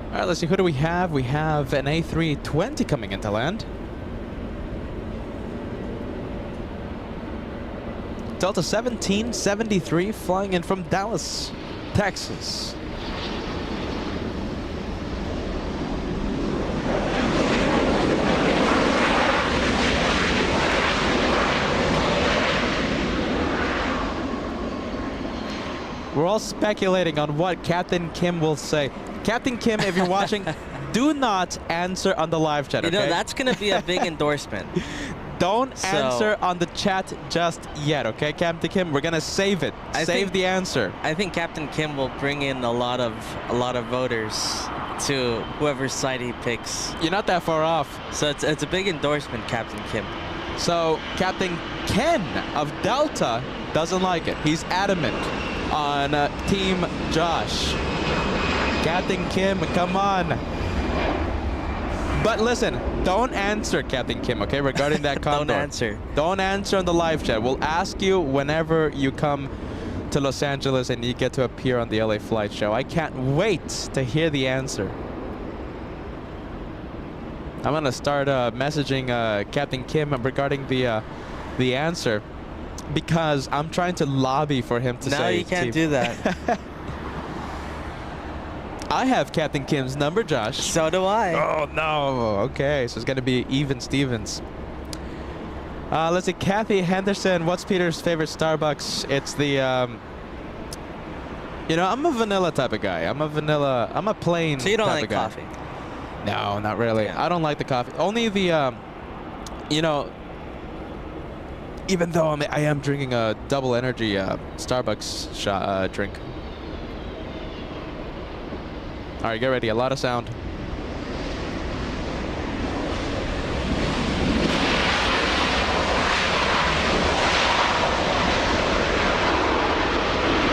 All right, let's see, who do we have? We have an A320 coming into land. Delta 1773 flying in from Dallas, Texas. We're all speculating on what Captain Kim will say. Captain Kim, if you're watching, do not answer on the live chat, okay? You know, that's going to be a big endorsement. Don't answer on the chat just yet, okay, Captain Kim? We're going to save it. Save the answer. I think Captain Kim will bring in a lot of voters to whoever's side he picks. You're not that far off. So it's a big endorsement, Captain Kim. So Captain Ken of Delta doesn't like it. He's adamant on Team Josh. Captain Kim, come on. But listen, don't answer, Captain Kim, okay, regarding that Condor. Don't answer. Don't answer on the live chat. We'll ask you whenever you come to Los Angeles and you get to appear on the LA Flight Show. I can't wait to hear the answer. I'm going to start messaging Captain Kim regarding the answer because I'm trying to lobby for him to say. No, you can't do that. I have Captain Kim's number, Josh. So do I. Oh, no. Okay, so it's going to be even Stevens. Let's see, Kathy Henderson, what's Peter's favorite Starbucks? It's the, you know, I'm a vanilla type of guy. I'm a plain So you don't type like of guy. coffee? No, not really. Yeah. I don't like the coffee. Only the, you know, even though I am drinking a double energy Starbucks drink. All right, get ready. A lot of sound.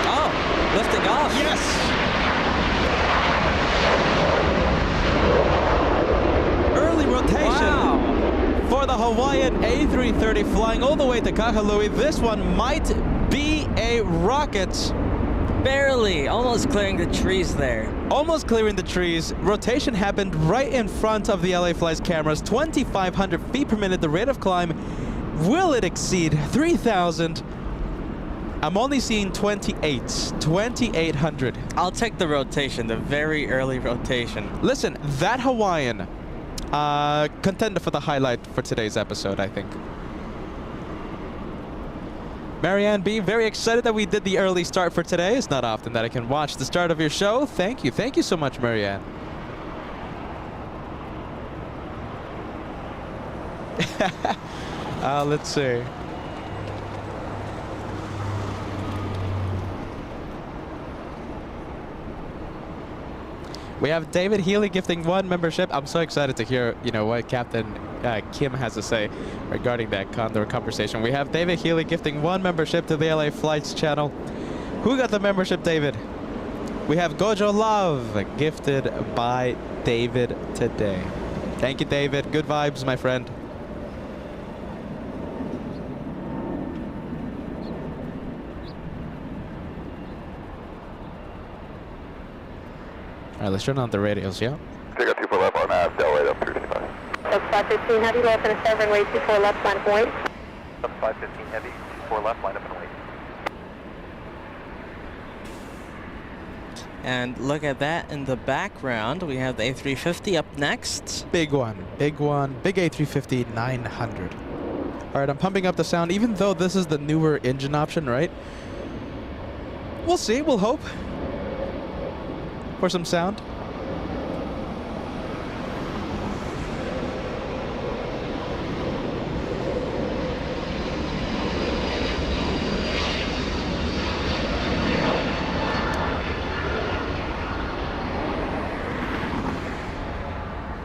Oh, lifting off. Yes. Early rotation for the Hawaiian A330 flying all the way to Kahului. This one might a rocket. Barely, almost clearing the trees there. Almost clearing the trees. Rotation happened right in front of the LA Flights cameras. 2,500 feet per minute, the rate of climb. Will it exceed 3,000? I'm only seeing 2,800. I'll take the rotation, the very early rotation. Listen, that Hawaiian, contender for the highlight for today's episode, I think. Marianne B, very excited that we did the early start for today. It's not often that I can watch the start of your show. Thank you. Thank you so much, Marianne. Let's see. We have David Healy gifting 1 membership. I'm so excited to hear, what Captain Kim has to say regarding that Condor conversation. We have David Healy gifting 1 membership to the LA Flights channel. Who got the membership, David? We have Gojo Love gifted by David today. Thank you, David. Good vibes, my friend. All right, let's turn on the radios, yeah? Take a 24 left on Delray up 365. That's 515 heavy, low finish 7, runway 24 left, line up and wait. Up 515 heavy, 24 left, line up and wait. And look at that in the background. We have the A350 up next. Big one, big one. Big A350 900. All right, I'm pumping up the sound, even though this is the newer engine option, right? We'll see, we'll hope for some sound.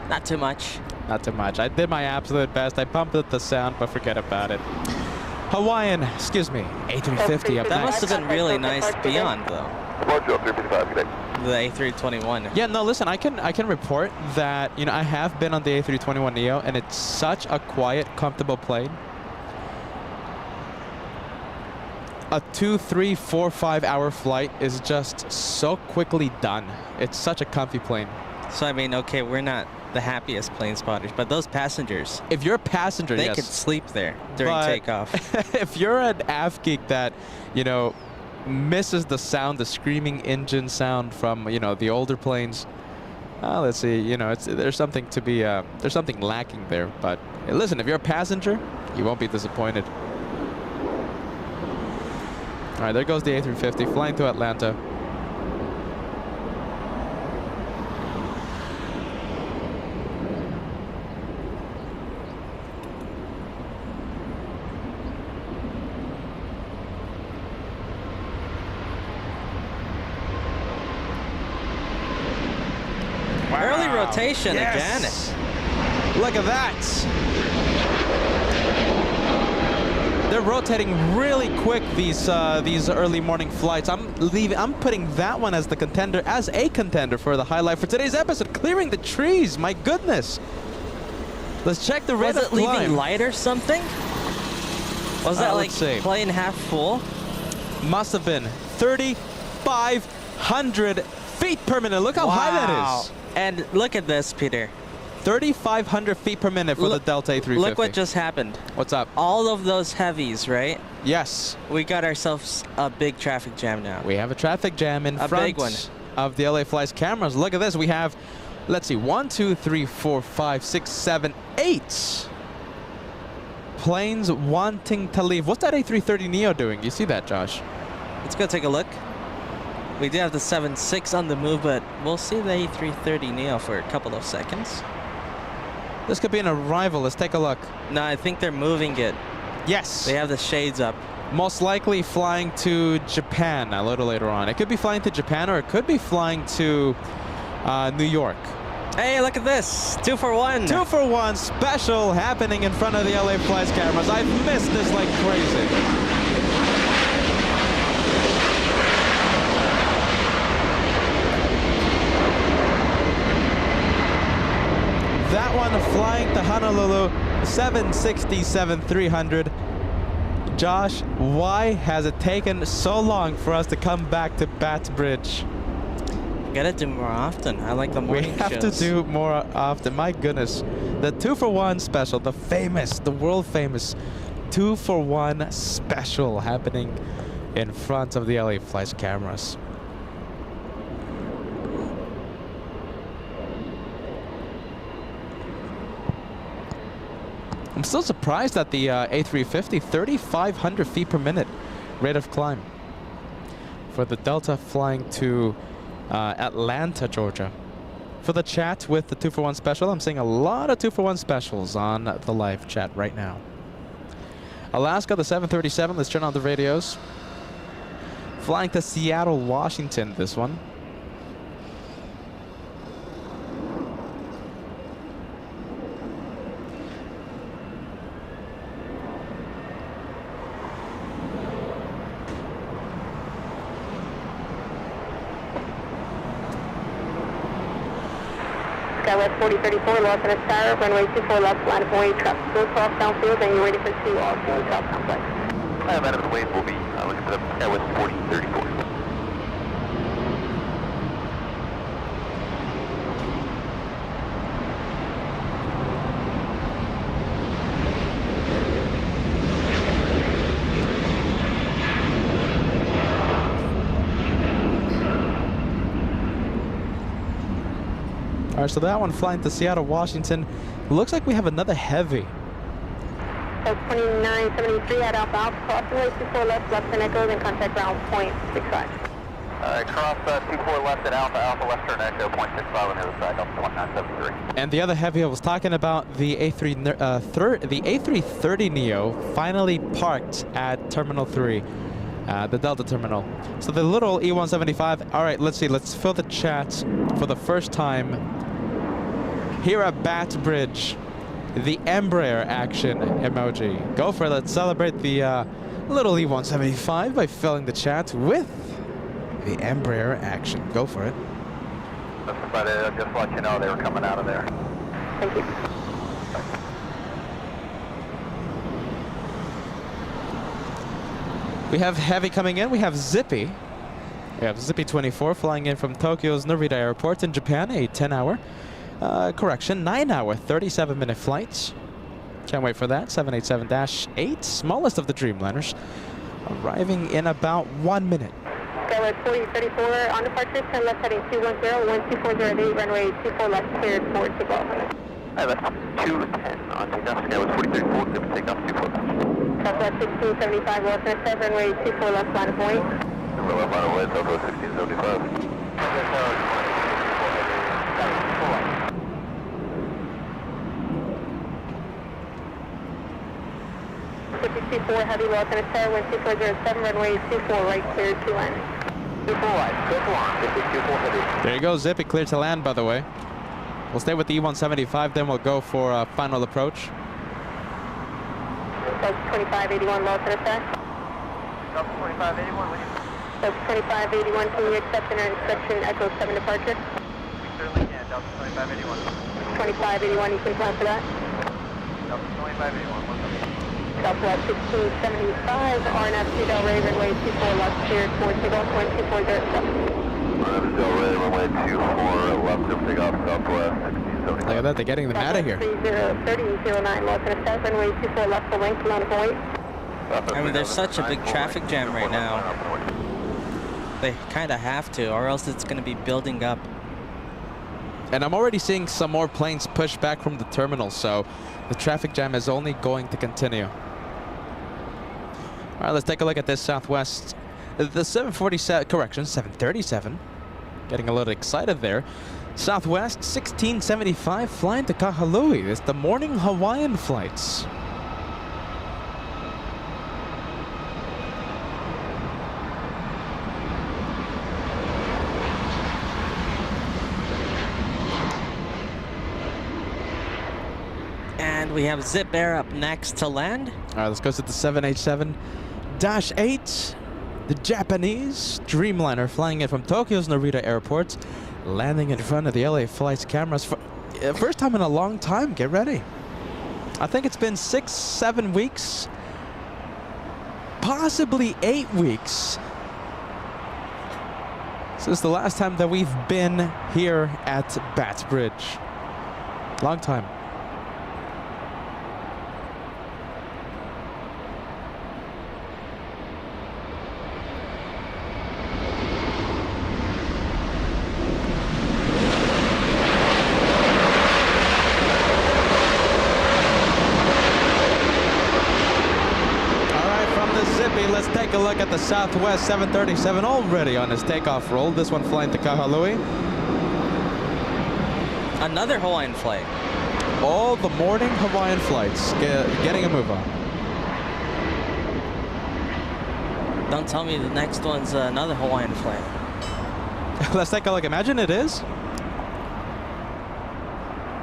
Not too much. Not too much. I did my absolute best. I pumped up the sound, but forget about it. Hawaiian, excuse me, A350 up That next. must have been really nice beyond, though. The A321. Yeah, no, listen, I can report that, I have been on the A321neo, and it's such a quiet, comfortable plane. A 2, 3, 4, 5 hour flight is just so quickly done. It's such a comfy plane. So, I mean, okay, we're not the happiest plane spotters, but those passengers, if you're a passenger, they yes, could sleep there during takeoff. If you're an AV geek that, misses the sound, the screaming engine sound from, the older planes, let's see, there's something to be, there's something lacking there. But listen, if you're a passenger, you won't be disappointed. All right, there goes the A350 flying to Atlanta. Early rotation again. Look at that. They're rotating really quick, these early morning flights. I'm putting that one as a contender for the highlight for today's episode. Clearing the trees, my goodness. Let's check the rate of climb. Was it leaving light or something? Was that like plane half full? Must have been 3,500 feet per minute. Look how high that is. And look at this, Peter. 3,500 feet per minute for the Delta A350. Look what just happened. What's up? All of those heavies, right? Yes. We got ourselves a big traffic jam now. We have a traffic jam in front of the LA Flights cameras. Look at this. We have, let's see, 1, 2, 3, 4, 5, 6, 7, 8 planes wanting to leave. What's that A330neo doing? You see that, Josh? Let's go take a look. We do have the 7.6 on the move, but we'll see the A330neo for a couple of seconds. This could be an arrival. Let's take a look. No, I think they're moving it. Yes. They have the shades up. Most likely flying to Japan a little later on. It could be flying to Japan, or it could be flying to New York. Hey, look at this. 2 for 1. 2 for 1 special happening in front of the LA Flights cameras. I've missed this like crazy. That one flying to Honolulu, 767-300. Josh, why has it taken so long for us to come back to Bats Bridge? Gotta do more often. I like the morning We have shows. to do more often. My goodness. The 2-for-1 special, the famous, the world famous 2-for-1 special happening in front of the LA Flights cameras. I'm still surprised at the A350, 3,500 feet per minute rate of climb for the Delta flying to Atlanta, Georgia. For the chat with the 2-for-1 special, I'm seeing a lot of 2-for-1 specials on the live chat right now. Alaska, the 737, let's turn on the radios. Flying to Seattle, Washington, this one. Skywest 4034, Los Angeles Tower, runway 24 left, line of way, traffic goes off downfield, and you're ready for Seawall, South Complex. Out of the way, we'll be looking for the Skywest 4034. All right, so that one flying to Seattle, Washington. Looks like we have another heavy. So 2973 at Alpha Alpha, crossing way 24 left, left and echo, then contact ground point 65. Cross 24 left at Alpha Alpha, left turn echo, 0.65 on the other side, Alpha 1973. And the other heavy I was talking about, the A330 Neo finally parked at Terminal 3, the Delta terminal. So the little E175, all right, let's see, let's fill the chat for the first time here at Bats Bridge. The Embraer action emoji. Go for it, let's celebrate the little E175 by filling the chat with the Embraer action. Go for it. But just let you know they were coming out of there. Thank you. We have heavy coming in. We have Zippy. We have Zippy 24 flying in from Tokyo's Narita Airport in Japan, a 10-hour, 9-hour, 37-minute flight. Can't wait for that. 787-8, smallest of the Dreamliners, arriving in about 1 minute. Skywest 4034 on departure, 10 left heading 210, 12408, runway 24 left, cleared for takeoff. That's 210 on takeoff, Skywest 4034, clear for takeoff, 24 left. Southwest 1675, Los Angeles, runway 24 left, line of point. We're left line of way, Southwest 1675. 54 heavy, Los Angeles Tower, 12407, runway 24 right, cleared to land. 24 right, clear to land, 54 heavy. There you go, Zippy clear to land, by the way. We'll stay with the E175, then we'll go for final approach. That's 2581, Los Angeles Tower. Delta 2581, will you? That's 2581, can you accept an inspection Echo 7 departure? Certainly can, Delta 2581. 2581, you can plan for that? Delta 2581, what's up? Southwest 1675, RNF Del Rey, runway 24 left, cleared for takeoff, 12407. RNF Del Rey, runway 24 left, clear for takeoff, Southwest 1675. Look at that, they're getting them out of here. 3009, Los Angeles Tower, runway 24 left, full length, line of point. I mean, there's such a big traffic jam right now. They kind of have to, or else it's going to be building up. And I'm already seeing some more planes push back from the terminal, so the traffic jam is only going to continue. All right, let's take a look at this Southwest. The 737, getting a little excited there. Southwest 1675 flying to Kahului. It's the morning Hawaiian flights. And we have Zip Air up next to land. All right, let's go to the 787-8. The Japanese Dreamliner flying in from Tokyo's Narita Airport, landing in front of the LA Flights cameras for first time in a long time. Get ready. I think it's been 6-7 weeks possibly 8 weeks since the last time that we've been here at Bats Bridge. Long time. Let's take a look at the Southwest 737 already on his takeoff roll. This one flying to Kahului. Another Hawaiian flight. All the morning Hawaiian flights getting a move on. Don't tell me the next one's another Hawaiian flight. Let's take a look. Imagine it is.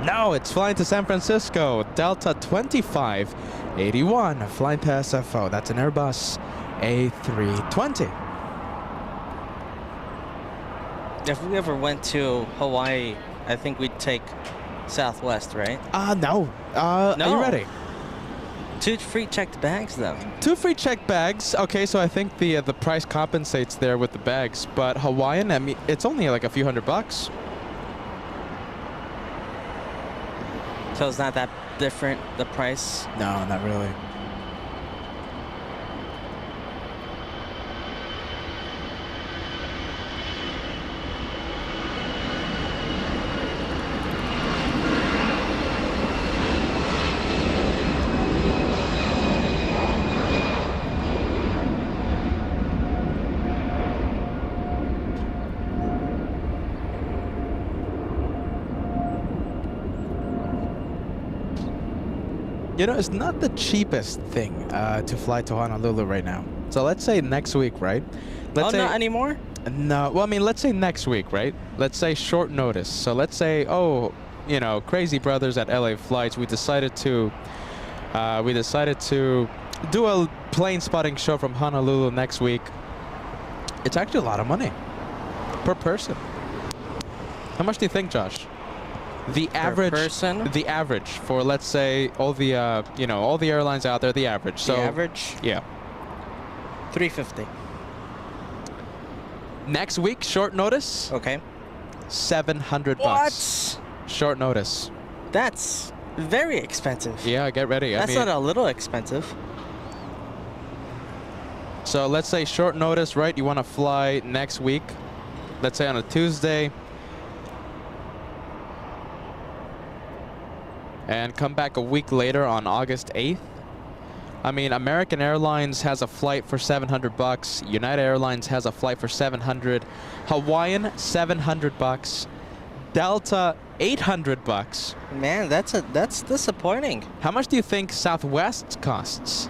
No, it's flying to San Francisco. Delta 2581 flying to SFO. That's an Airbus A320. If we ever went to Hawaii, I think we'd take Southwest, right? No. No. Are you ready? 2 free checked bags, though. 2 free checked bags. Okay, so I think the price compensates there with the bags. But Hawaiian, I mean, it's only like a few $100. So it's not that different, the price? No, not really. You know, it's not the cheapest thing to fly to Honolulu right now. So let's say next week, right? Let's say, not anymore? No, well, I mean, let's say next week, right? Let's say short notice. So let's say, oh, you know, Crazy Brothers at LA Flights, we decided to do a plane spotting show from Honolulu next week. It's actually a lot of money per person. How much do you think, Josh? The average person? The average for, let's say, all the you know, all the airlines out there, the average. So the average? Yeah. $350. Next week, short notice. Okay. $700. What? Short notice. That's very expensive. Yeah, get ready. That's not a little expensive. So let's say short notice, right? You want to fly next week. Let's say on a Tuesday. And come back a week later on August 8th. I mean, American Airlines has a flight for $700. United Airlines has a flight for $700. Hawaiian, $700. Delta, $800. Man, that's disappointing. How much do you think Southwest costs?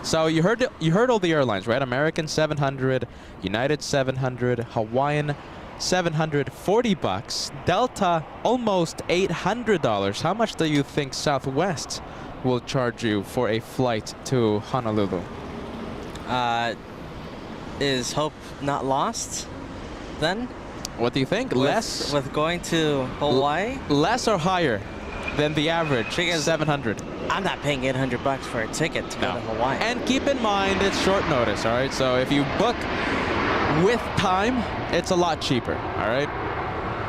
So you heard all the airlines, right? American, $700. United, $700. Hawaiian, $740. Delta, almost $800. How much do you think Southwest will charge you for a flight to Honolulu? Is hope not lost then? What do you think? Less? With going to Hawaii? Less or higher than the average? Because $700. I'm not paying $800 for a ticket to go to Hawaii. And keep in mind, it's short notice, all right? So if you book with time, it's a lot cheaper, all right?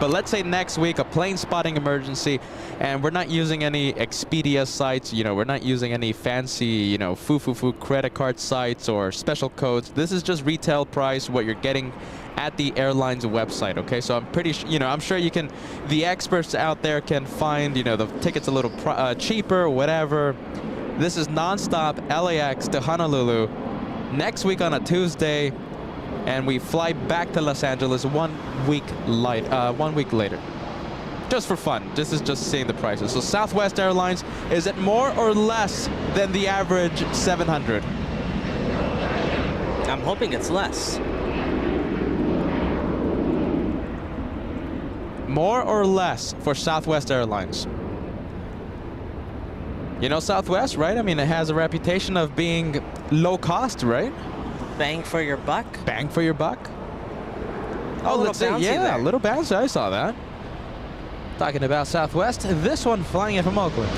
But let's say next week, a plane spotting emergency, and we're not using any Expedia sites, you know, we're not using any fancy, you know, foo-foo-foo credit card sites or special codes. This is just retail price, what you're getting at the airline's website, okay? So I'm pretty sure, you know, I'm sure you can, the experts out there can find, you know, the tickets a little cheaper, whatever. This is nonstop LAX to Honolulu next week on a Tuesday, and we fly back to Los Angeles 1 week later. Just for fun. This is just seeing the prices. So Southwest Airlines, is it more or less than the average $700? I'm hoping it's less. More or less for Southwest Airlines? You know Southwest, right? I mean, it has a reputation of being low cost, right? Bang for your buck? Bang for your buck? Oh, let's see. Yeah, a little bouncy. I saw that. Talking about Southwest, this one flying in from Oakland.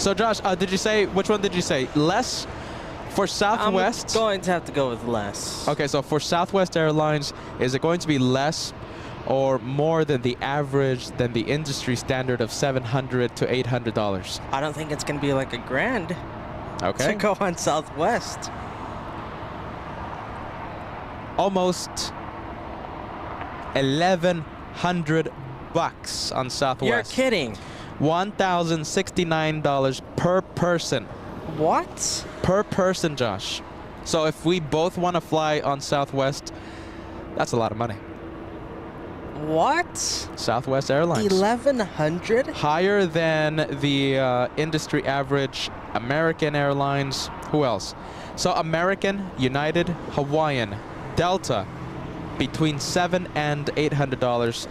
So Josh, did you say, which one did you say? Less for Southwest? I'm going to have to go with less. Okay, so for Southwest Airlines, is it going to be less or more than the average, than the industry standard of $700 to $800? I don't think it's going to be like $1,000 Okay. to go on Southwest. Almost $1,100 on Southwest. You're kidding. $1,069 per person. What? Per person, Josh. So if we both want to fly on Southwest, that's a lot of money. What? Southwest Airlines. 1,100? Higher than the industry average. American Airlines. Who else? So American, United, Hawaiian, Delta, between $700 and $800.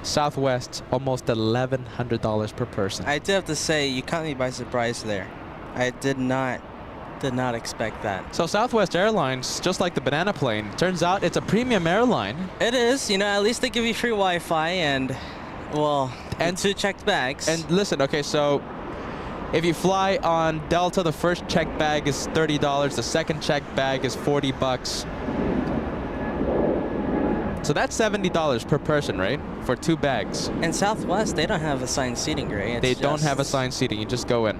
Southwest, almost $1,100 per person. I do have to say, you caught me by surprise there. I did not expect that. So Southwest Airlines, just like the banana plane, turns out it's a premium airline. It is. You know, at least they give you free Wi-Fi and, well, and 2 checked bags. And listen, okay, so if you fly on Delta, the first checked bag is $30. The second checked bag is $40. So that's $70 per person, right? For 2 bags. And Southwest, they don't have assigned seating, right? They don't have assigned seating. You just go in.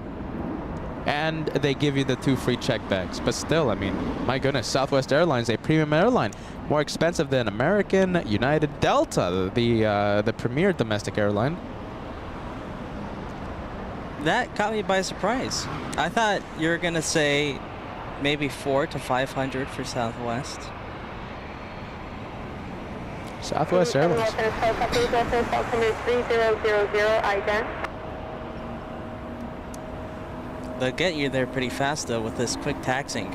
And they give you the 2 free check bags. But still, I mean, my goodness, Southwest Airlines, a premium airline. More expensive than American, United, Delta, the premier domestic airline. That caught me by surprise. I thought you were going to say maybe $400 to $500 for Southwest. Southwest Airlines. They'll get you there pretty fast, though, with this quick taxing.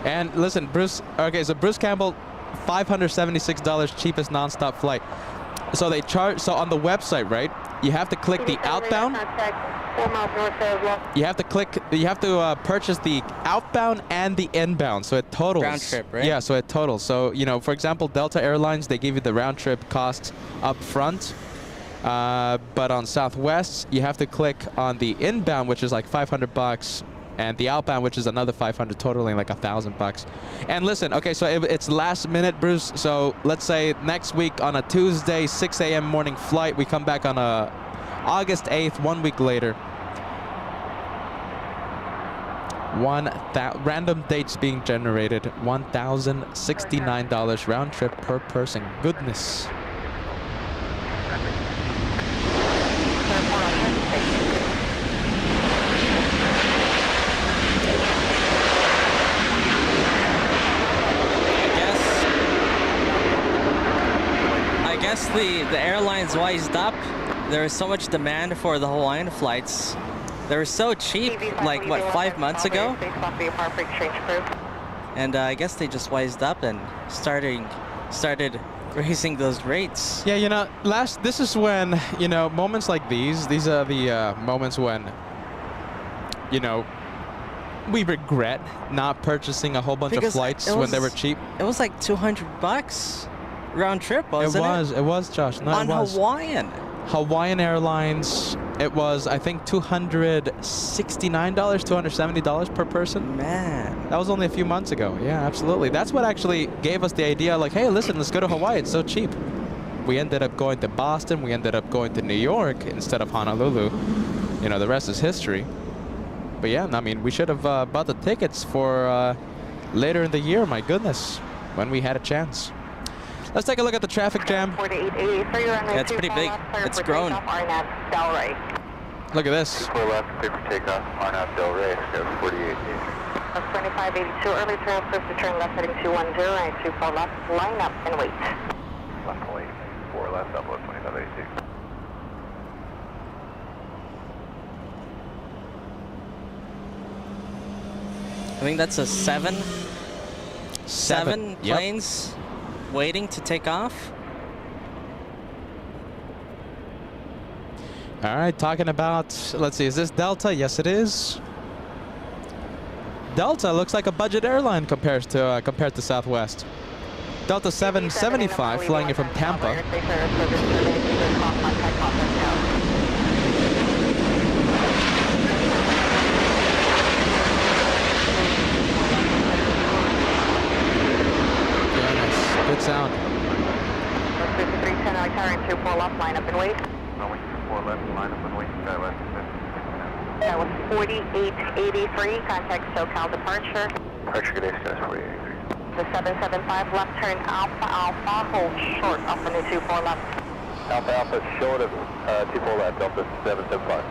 And listen, Bruce, okay, so Bruce Campbell, $576, cheapest nonstop flight. So they charge, so on the website, right, you have to click the outbound. You have to purchase the outbound and the inbound, so it totals. Round trip, right? Yeah, so it totals. So, you know, for example, Delta Airlines, they give you the round trip cost up front. But on Southwest, you have to click on the inbound, which is like $500, and the outbound, which is another $500, totaling like $1,000. And listen, okay, so it's last minute, Bruce. So let's say next week on a Tuesday, 6 a.m. morning flight, we come back on a August 8th, 1 week later. Random dates being generated, $1,069 round trip per person. Goodness. I guess the airlines wised up. There was so much demand for the Hawaiian flights. They were so cheap, like, what, 5 months ago? And I guess they just wised up and started raising those rates. Yeah, you know, this is when, you know, moments like these are the moments when, you know, we regret not purchasing a whole bunch of flights when they were cheap. It was like $200 round trip, wasn't it? It was, Josh. No, on it was. Hawaiian Airlines, it was, I think, $269, $270 per person. Man. That was only a few months ago. Yeah, absolutely. That's what actually gave us the idea, like, hey, listen, let's go to Hawaii. It's so cheap. We ended up going to Boston. We ended up going to New York instead of Honolulu. You know, the rest is history. But yeah, I mean, we should have bought the tickets for later in the year, my goodness, when we had a chance. Let's take a look at the traffic jam. Yeah, it's pretty big. It's grown. Look at this. 24 left, clear for takeoff, RNAV Del Rey, 48. 2582 early turn, first to turn left heading 210, right 24 left, line up and wait. Left only 4 left, upload 2582. I think that's a seven planes waiting to take off. All right, talking about, let's see, is this Delta? Yes, it is. Delta looks like a budget airline compared to Southwest. Delta 775 flying in from Tampa. Yeah, nice. Good sound. 5310, I carry 24 left, line up and wait. Runway 24 left, line up and wait, SkyWest. That was 4883, contact SoCal departure. Departure good day, SkyWest 4883. The 775 left turn Alpha Alpha, hold short up on the 24 left. Alpha Alpha short of 24 left, Delta 775.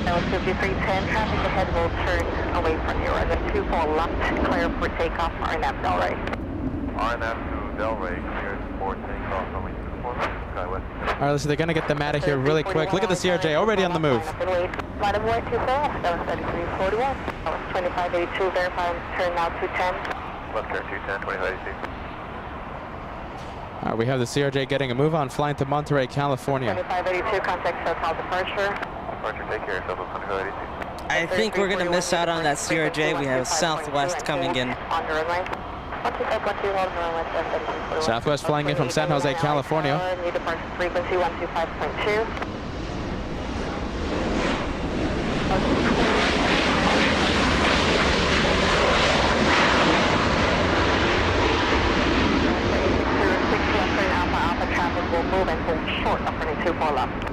That was 5310, traffic ahead will turn away from you. The 24 left, clear for takeoff, RNAV Delray. RNAV to Delray, cleared for takeoff, runway 24 left, SkyWest. All right, so they're gonna get them out of here really quick. Look at the CRJ already on the move. Line of way 24, that was 3341. That was 2582, verify turn now 210. Left turn 210, 2582. We have the CRJ getting a move on, flying to Monterey, California. 2582, contact SoCal departure. Departure, take care, Delta 2582. I think we're going to miss out on that CRJ. We have Southwest coming in. Southwest flying in from San Jose, California. New departure frequency 125.2. Alpha traffic will move and hold short up on 24 left.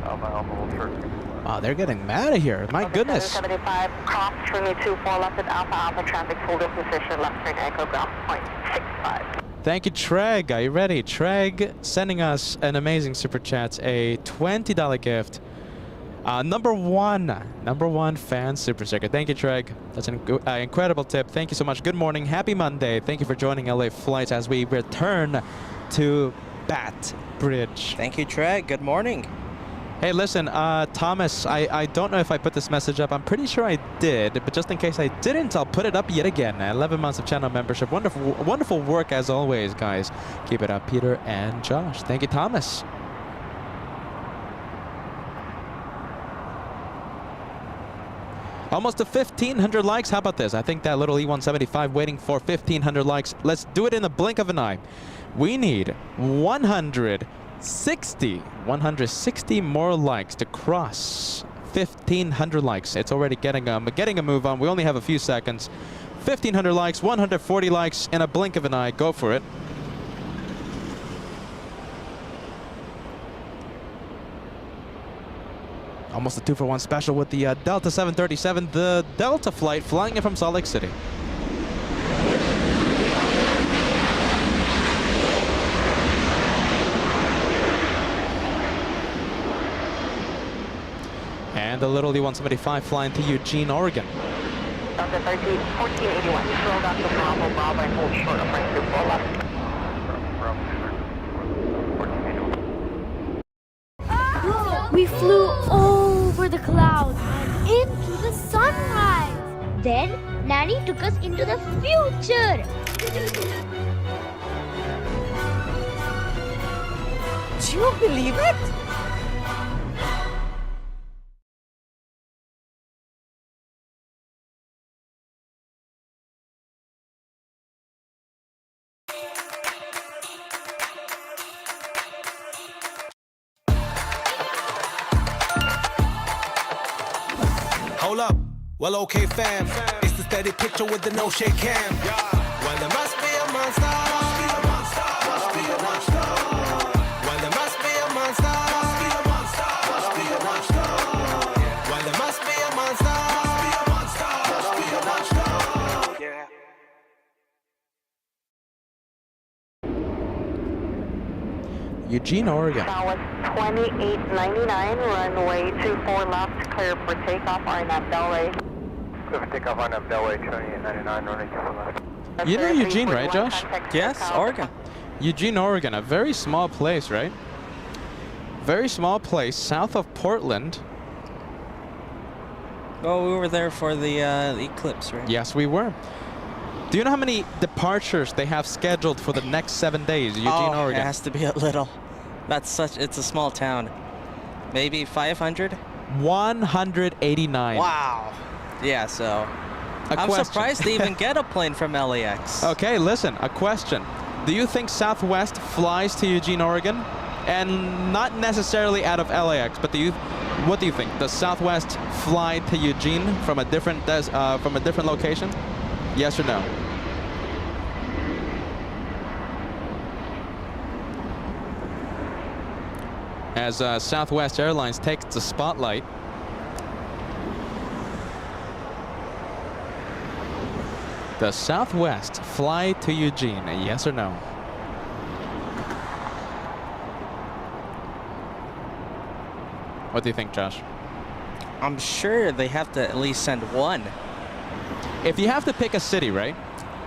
Alpha Alpha will short. Oh, they're getting mad of here. My goodness. 775 cross from 24 left at Alpha Alpha traffic, hold in position, left turn Echo ground point 65. Thank you, Treg. Are you ready? Treg sending us an amazing super chat, a $20 gift. Number one fan super sticker. Thank you, Treg. That's an incredible tip. Thank you so much. Good morning. Happy Monday. Thank you for joining LA Flights as we return to Bat Bridge. Thank you, Treg. Good morning. Hey, listen, Thomas, I don't know if I put this message up. I'm pretty sure I did, but just in case I didn't, I'll put it up yet again. 11 months of channel membership. Wonderful work as always, guys. Keep it up, Peter and Josh. Thank you, Thomas. Almost to 1,500 likes. How about this? I think that little E175 waiting for 1,500 likes. Let's do it in the blink of an eye. We need 160 more likes to cross 1,500 likes. It's already getting a move on. We only have a few seconds. 1,500 likes, 140 likes in a blink of an eye. Go for it. Almost a 2-for-1 special with the Delta 737, the Delta flight flying in from Salt Lake City. And the little E175 flying to Eugene, Oregon. Delta 13, 1481, slow down to Bravo, Bravo, and hold short of right 24 left. We flew over the clouds and into the sunrise. Then Nanny took us into the future. Do you believe it? Hold up. Well, okay, fam. It's the steady picture with the no shake cam. Well, there must be a monster. Must be a monster. Must be a monster. Well, there must be a monster. Must be a monster. Must be a monster. Well, there must be a monster. Must be a monster. Must be a monster. Yeah. Eugene, Oregon. Now it's 2899, runway 24 left, clear for takeoff, RNAV Delray. Clear for takeoff, RNAV Delray, 2899, runway 24 left. You know Eugene, right, Josh? Yes, Oregon. Eugene, Oregon, a very small place, right? Very small place, south of Portland. Oh, we were there for the eclipse, right? Yes, we were. Do you know how many departures they have scheduled for the next 7 days, Eugene, Oregon? It has to be a little. It's a small town. Maybe 500? 189. Wow. Yeah, so I'm surprised they even get a plane from LAX. Okay, listen, a question. Do you think Southwest flies to Eugene, Oregon? And not necessarily out of LAX, but what do you think? Does Southwest fly to Eugene from a different location? Yes or no? As Southwest Airlines takes the spotlight. Does Southwest fly to Eugene? Yes or no? What do you think, Josh? I'm sure they have to at least send one. If you have to pick a city, right?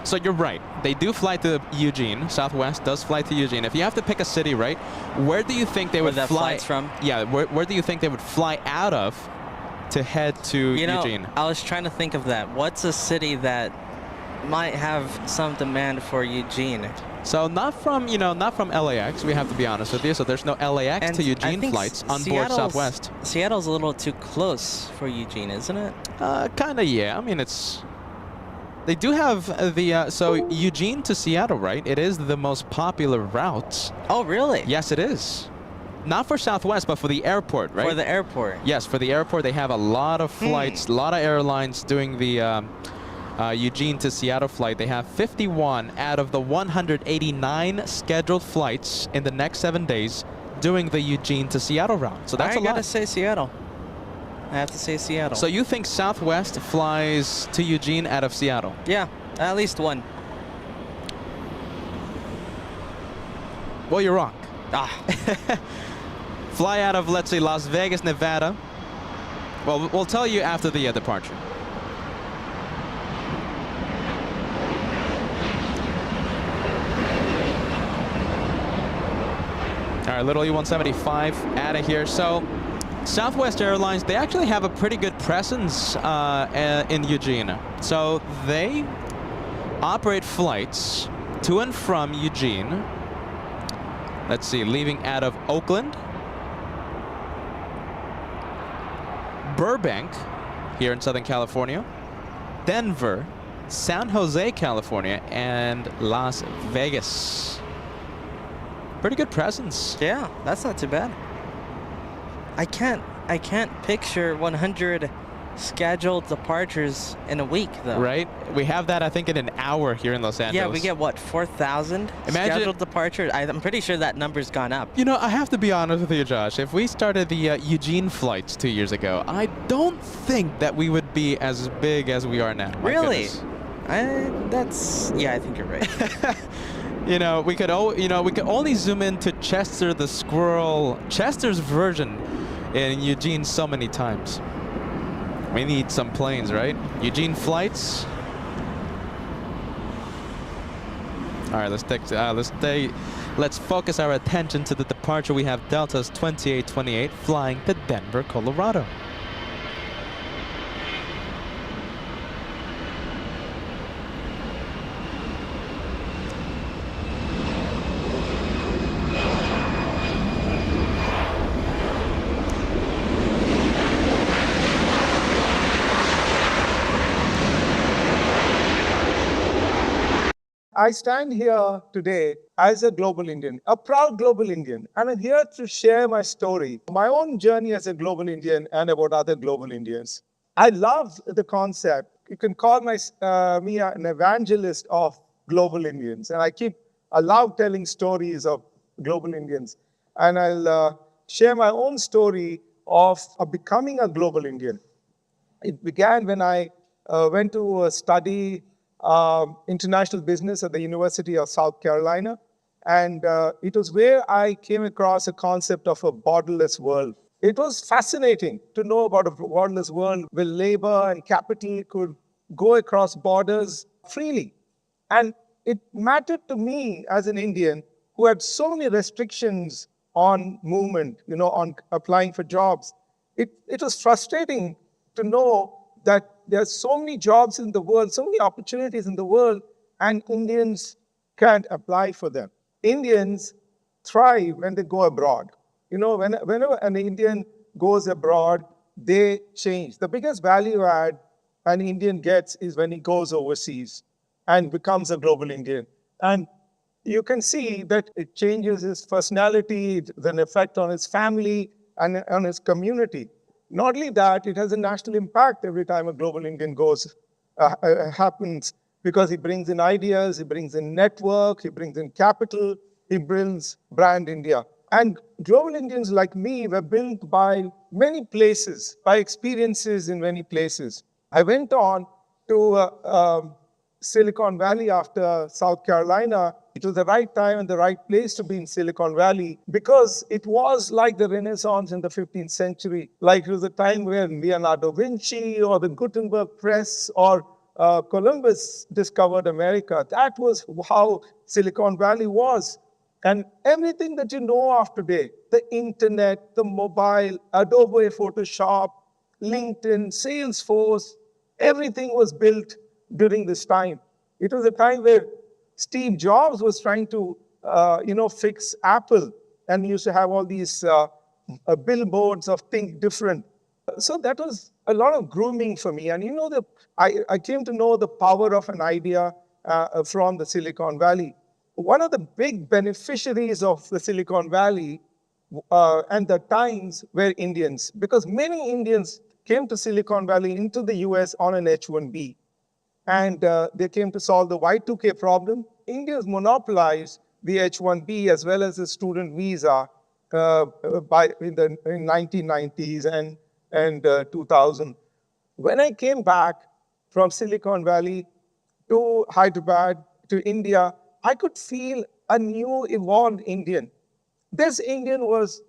So you're right. They do fly to Eugene. Southwest does fly to Eugene. If you have to pick a city, right? Where do you think they would fly? fly from? Yeah, where do you think they would fly out of to head to Eugene? I was trying to think of that. What's a city that might have some demand for Eugene? So not from LAX, we have to be honest with you. So there's no LAX to Eugene flights on board Southwest. Seattle's a little too close for Eugene, isn't it? Kind of, yeah. I mean, they do have so Eugene to Seattle, right? It is the most popular route. Oh, really? Yes, it is. Not for Southwest, but for the airport, right? For the airport. Yes, for the airport, they have a lot of flights, a lot of airlines doing the Eugene to Seattle flight. They have 51 out of the 189 scheduled flights in the next 7 days doing the Eugene to Seattle route. So that's a lot. I gotta say Seattle. I have to say Seattle. So you think Southwest flies to Eugene out of Seattle? Yeah, at least one. Well, you're wrong. Ah. Fly out of, let's say, Las Vegas, Nevada. Well, we'll tell you after the departure. All right, little E-175 out of here. So Southwest Airlines, they actually have a pretty good presence in Eugene. So they operate flights to and from Eugene. Let's see, leaving out of Oakland, Burbank, here in Southern California, Denver, San Jose, California, and Las Vegas. Pretty good presence. Yeah, that's not too bad. I can't picture 100 scheduled departures in a week, though. Right? We have that, I think, in an hour here in Los Angeles. Yeah, we get, what, 4,000 scheduled departures? I'm pretty sure that number's gone up. You know, I have to be honest with you, Josh. If we started the Eugene flights 2 years ago, I don't think that we would be as big as we are now. Really? I think you're right. You know, we could only zoom into Chester the Squirrel, Chester's version in Eugene so many times. We need some planes, right? Eugene flights. All right, let's focus our attention to the departure. We have Delta's 2828 flying to Denver, Colorado. I stand here today as a global Indian, a proud global Indian, and I'm here to share my story, my own journey as a global Indian and about other global Indians. I love the concept. You can call me an evangelist of global Indians, and I love telling stories of global Indians. And I'll share my own story of becoming a global Indian. It began when I went to study international business at the University of South Carolina. And it was where I came across a concept of a borderless world. It was fascinating to know about a borderless world where labor and capital could go across borders freely. And it mattered to me as an Indian who had so many restrictions on movement, on applying for jobs. It was frustrating to know that there are so many jobs in the world, so many opportunities in the world, and Indians can't apply for them. Indians thrive when they go abroad. You know, whenever an Indian goes abroad, they change. The biggest value add an Indian gets is when he goes overseas and becomes a global Indian. And you can see that it changes his personality, it has an effect on his family and on his community. Not only that, it has a national impact every time a global Indian happens, because he brings in ideas, he brings in network, he brings in capital, he brings brand India. And global Indians like me were built by many places, by experiences in many places. I went on to Silicon Valley after South Carolina. It was the right time and the right place to be in Silicon Valley because it was like the Renaissance in the 15th century. Like it was a time where Leonardo da Vinci or the Gutenberg Press or Columbus discovered America. That was how Silicon Valley was. And everything that you know of today, the internet, the mobile, Adobe Photoshop, LinkedIn, Salesforce, everything was built during this time. It was a time where Steve Jobs was trying to, fix Apple and used to have all these billboards of think different. So that was a lot of grooming for me. And I came to know the power of an idea from the Silicon Valley. One of the big beneficiaries of the Silicon Valley and the times were Indians, because many Indians came to Silicon Valley into the US on an H-1B. And they came to solve the Y2K problem. Indians monopolized the H-1B as well as the student visa in 1990s and 2000. When I came back from Silicon Valley to Hyderabad, to India, I could feel a new evolved Indian. This Indian was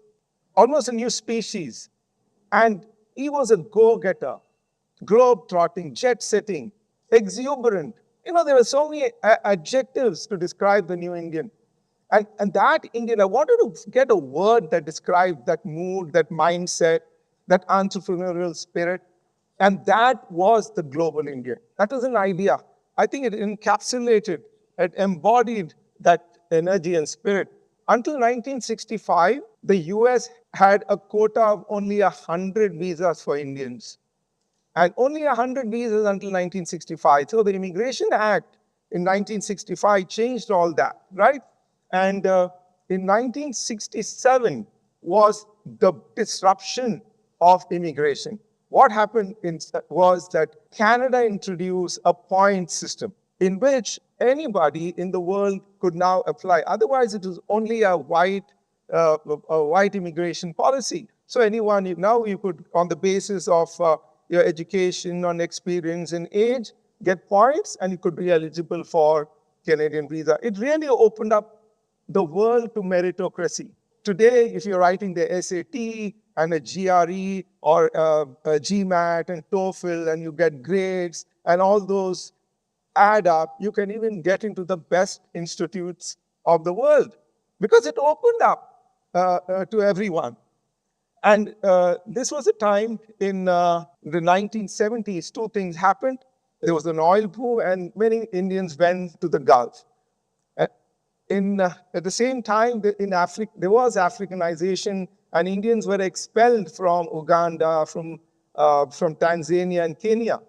almost a new species. And he was a go-getter, globe-trotting, jet-setting, exuberant. There were so many adjectives to describe the new Indian. And that Indian, I wanted to get a word that described that mood, that mindset, that entrepreneurial spirit. And that was the global Indian. That was an idea. I think it encapsulated, it embodied that energy and spirit. Until 1965, the US had a quota of only 100 visas for Indians. And only 100 visas until 1965. So the Immigration Act in 1965 changed all that, right? And in 1967 was the disruption of immigration. What happened was that Canada introduced a point system in which anybody in the world could now apply. Otherwise, it was only a white immigration policy. So anyone, now you could, on the basis of your education, on experience and age, get points, and you could be eligible for Canadian visa. It really opened up the world to meritocracy. Today, if you're writing the SAT and a GRE or a GMAT and TOEFL, and you get grades, and all those add up, you can even get into the best institutes of the world because it opened up to everyone. And this was a time in the 1970s, two things happened. There was an oil boom and many Indians went to the Gulf. At the same time, in Africa, there was Africanization and Indians were expelled from Uganda, from Tanzania and Kenya.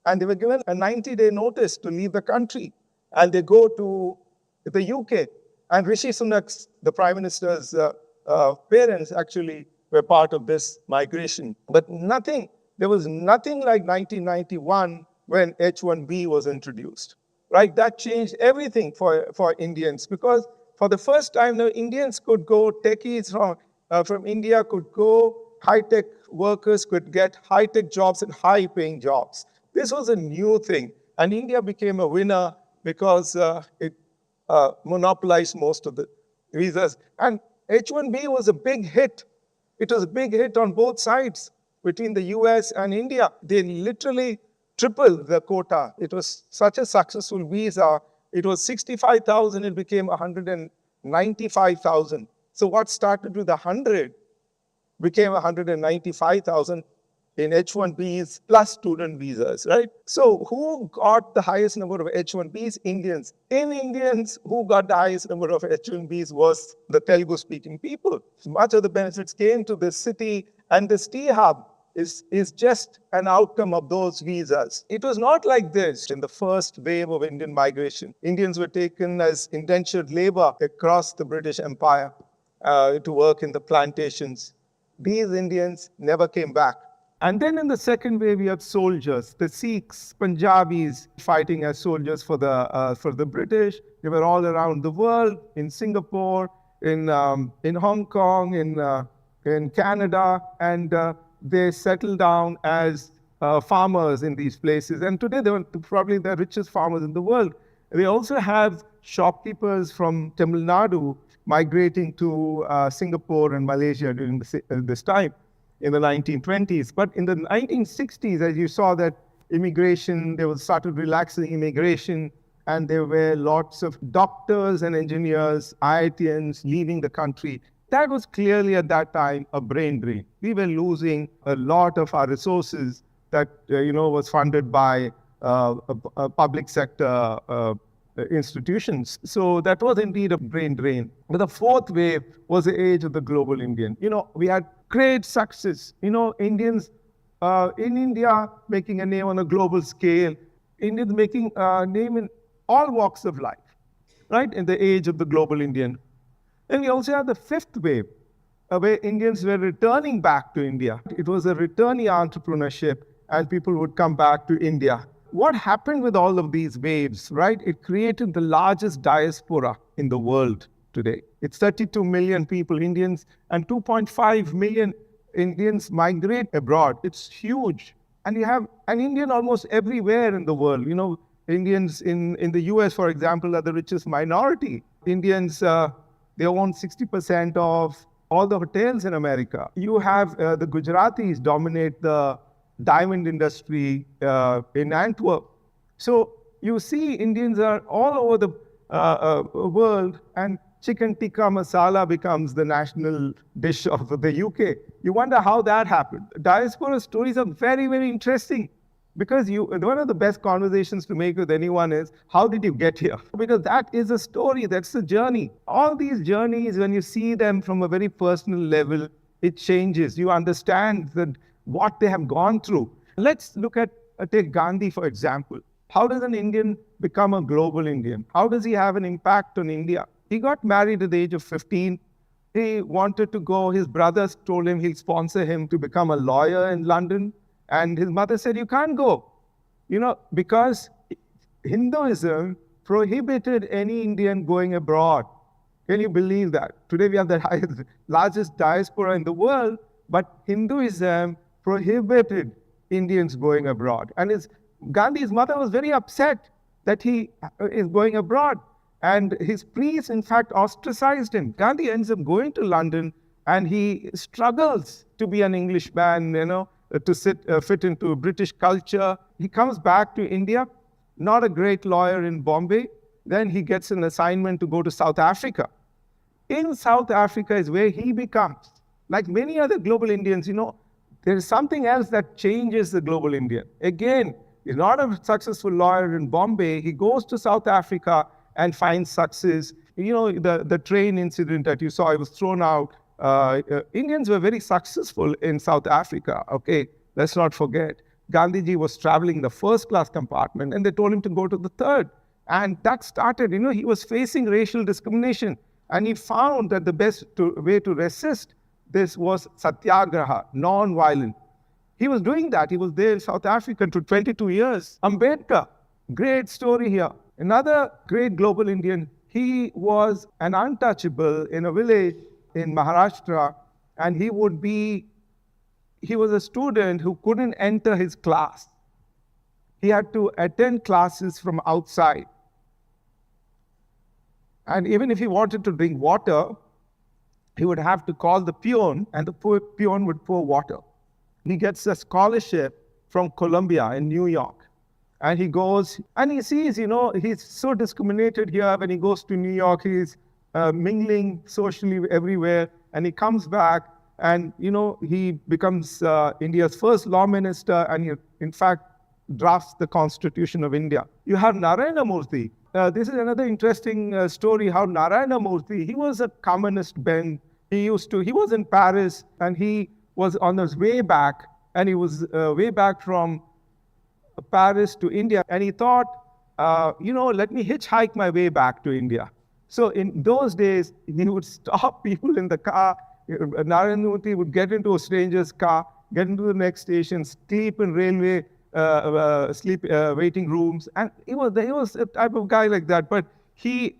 And they were given a 90-day notice to leave the country. And they go to the UK. And Rishi Sunak, the Prime Minister's parents, actually were part of this migration. But there was nothing like 1991 when H-1B was introduced, right? That changed everything for Indians because for the first time, the Indians could go, techies from India could go, high-tech workers could get high-tech jobs and high-paying jobs. This was a new thing. And India became a winner because it monopolized most of the visas. And H-1B was a big hit. It was a big hit on both sides between the US and India. They literally tripled the quota. It was such a successful visa. It was 65,000, it became 195,000. So what started with 100 became 195,000. in H-1Bs plus student visas, right? So who got the highest number of H-1Bs? Indians. In Indians, who got the highest number of H-1Bs was the Telugu-speaking people. Much of the benefits came to this city, and this tea hub is just an outcome of those visas. It was not like this in the first wave of Indian migration. Indians were taken as indentured labor across the British Empire to work in the plantations. These Indians never came back. And then in the second wave, we had soldiers, the Sikhs, Punjabis fighting as soldiers for the British. They were all around the world, in Singapore, in Hong Kong, in Canada, and they settled down as farmers in these places. And today, they were probably the richest farmers in the world. We also have shopkeepers from Tamil Nadu migrating to Singapore and Malaysia during this time in the 1920s. But in the 1960s, as you saw that immigration, they started relaxing immigration, and there were lots of doctors and engineers, IITians leaving the country. That was clearly at that time a brain drain. We were losing a lot of our resources that was funded by public sector institutions. So that was indeed a brain drain. But the fourth wave was the age of the global Indian. We had great success. Indians in India making a name on a global scale. Indians making a name in all walks of life, right? In the age of the global Indian. And we also had the fifth wave, where Indians were returning back to India. It was a returnee entrepreneurship, and people would come back to India. What happened with all of these waves, right? It created the largest diaspora in the world today. It's 32 million people, Indians, and 2.5 million Indians migrate abroad. It's huge. And you have an Indian almost everywhere in the world. Indians in the US, for example, are the richest minority. Indians, they own 60% of all the hotels in America. You have the Gujaratis dominate the diamond industry in Antwerp. So you see Indians are all over the world, and chicken tikka masala becomes the national dish of the UK. You wonder how that happened. Diaspora stories are very, very interesting, because one of the best conversations to make with anyone is, how did you get here? Because that is a story, that's a journey. All these journeys, when you see them from a very personal level, it changes. You understand what they have gone through. Let's look at, take Gandhi, for example. How does an Indian become a global Indian? How does he have an impact on India? He got married at the age of 15. He wanted to go. His brothers told him he'll sponsor him to become a lawyer in London. And his mother said, you can't go. Because Hinduism prohibited any Indian going abroad. Can you believe that? Today we have the largest diaspora in the world, but Hinduism prohibited Indians going abroad. And Gandhi's mother was very upset that he is going abroad. And his priests, in fact, ostracized him. Gandhi ends up going to London, and he struggles to be an Englishman, to fit into British culture. He comes back to India, not a great lawyer in Bombay. Then he gets an assignment to go to South Africa. In South Africa is where he becomes, like many other global Indians, there is something else that changes the global Indian. Again, he's not a successful lawyer in Bombay. He goes to South Africa and finds success. The train incident that you saw, he was thrown out. Indians were very successful in South Africa. Okay, let's not forget. Gandhiji was traveling the first class compartment, and they told him to go to the third. And that started, he was facing racial discrimination. And he found that the best way to resist this was satyagraha, non-violent. He was doing that. He was there in South Africa for 22 years. Ambedkar, great story here. Another great global Indian. He was an untouchable in a village in Maharashtra, and he was a student who couldn't enter his class. He had to attend classes from outside. And even if he wanted to drink water, he would have to call the peon, and the peon would pour water. He gets a scholarship from Columbia in New York. And he goes, and he sees, he's so discriminated here. When he goes to New York, he's mingling socially everywhere. And he comes back, And, he becomes India's first law minister, and he, in fact, drafts the Constitution of India. You have Narayana Murthy. This is another interesting story, how Narayana Murthy, he was a communist Ben. He was in Paris, and he was on his way back, and he was way back from Paris to India, and he thought, let me hitchhike my way back to India. So in those days, he would stop people in the car. Narayana Murthy would get into a stranger's car, get into the next station, sleep in railway waiting rooms, and he was a type of guy like that. But he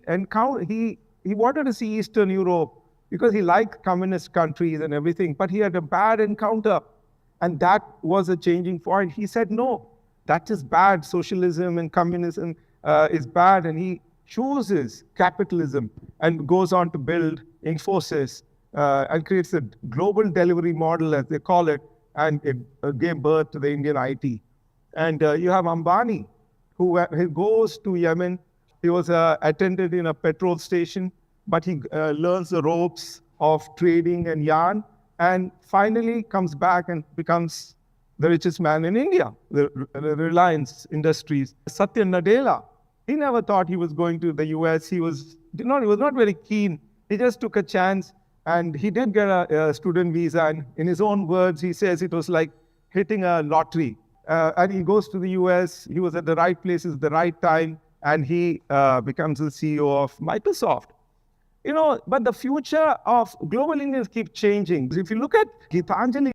wanted to see Eastern Europe because he liked communist countries and everything. But he had a bad encounter, and that was a changing point. He said, no, that is bad. Socialism and communism is bad, and he chooses capitalism and goes on to build Infosys and creates a global delivery model, as they call it, and it gave birth to the Indian IT. And you have Ambani, who goes to Yemen. He was attendant in a petrol station, but he learns the ropes of trading and yarn, and finally comes back and becomes the richest man in India, the Reliance Industries. Satya Nadella, he never thought he was going to the US. He was not very keen. He just took a chance, and he did get a student visa. And in his own words, he says it was like hitting a lottery. And he goes to the US. He was at the right places at the right time, and he becomes the CEO of Microsoft. But the future of global Indians keep changing. If you look at Gitanjali,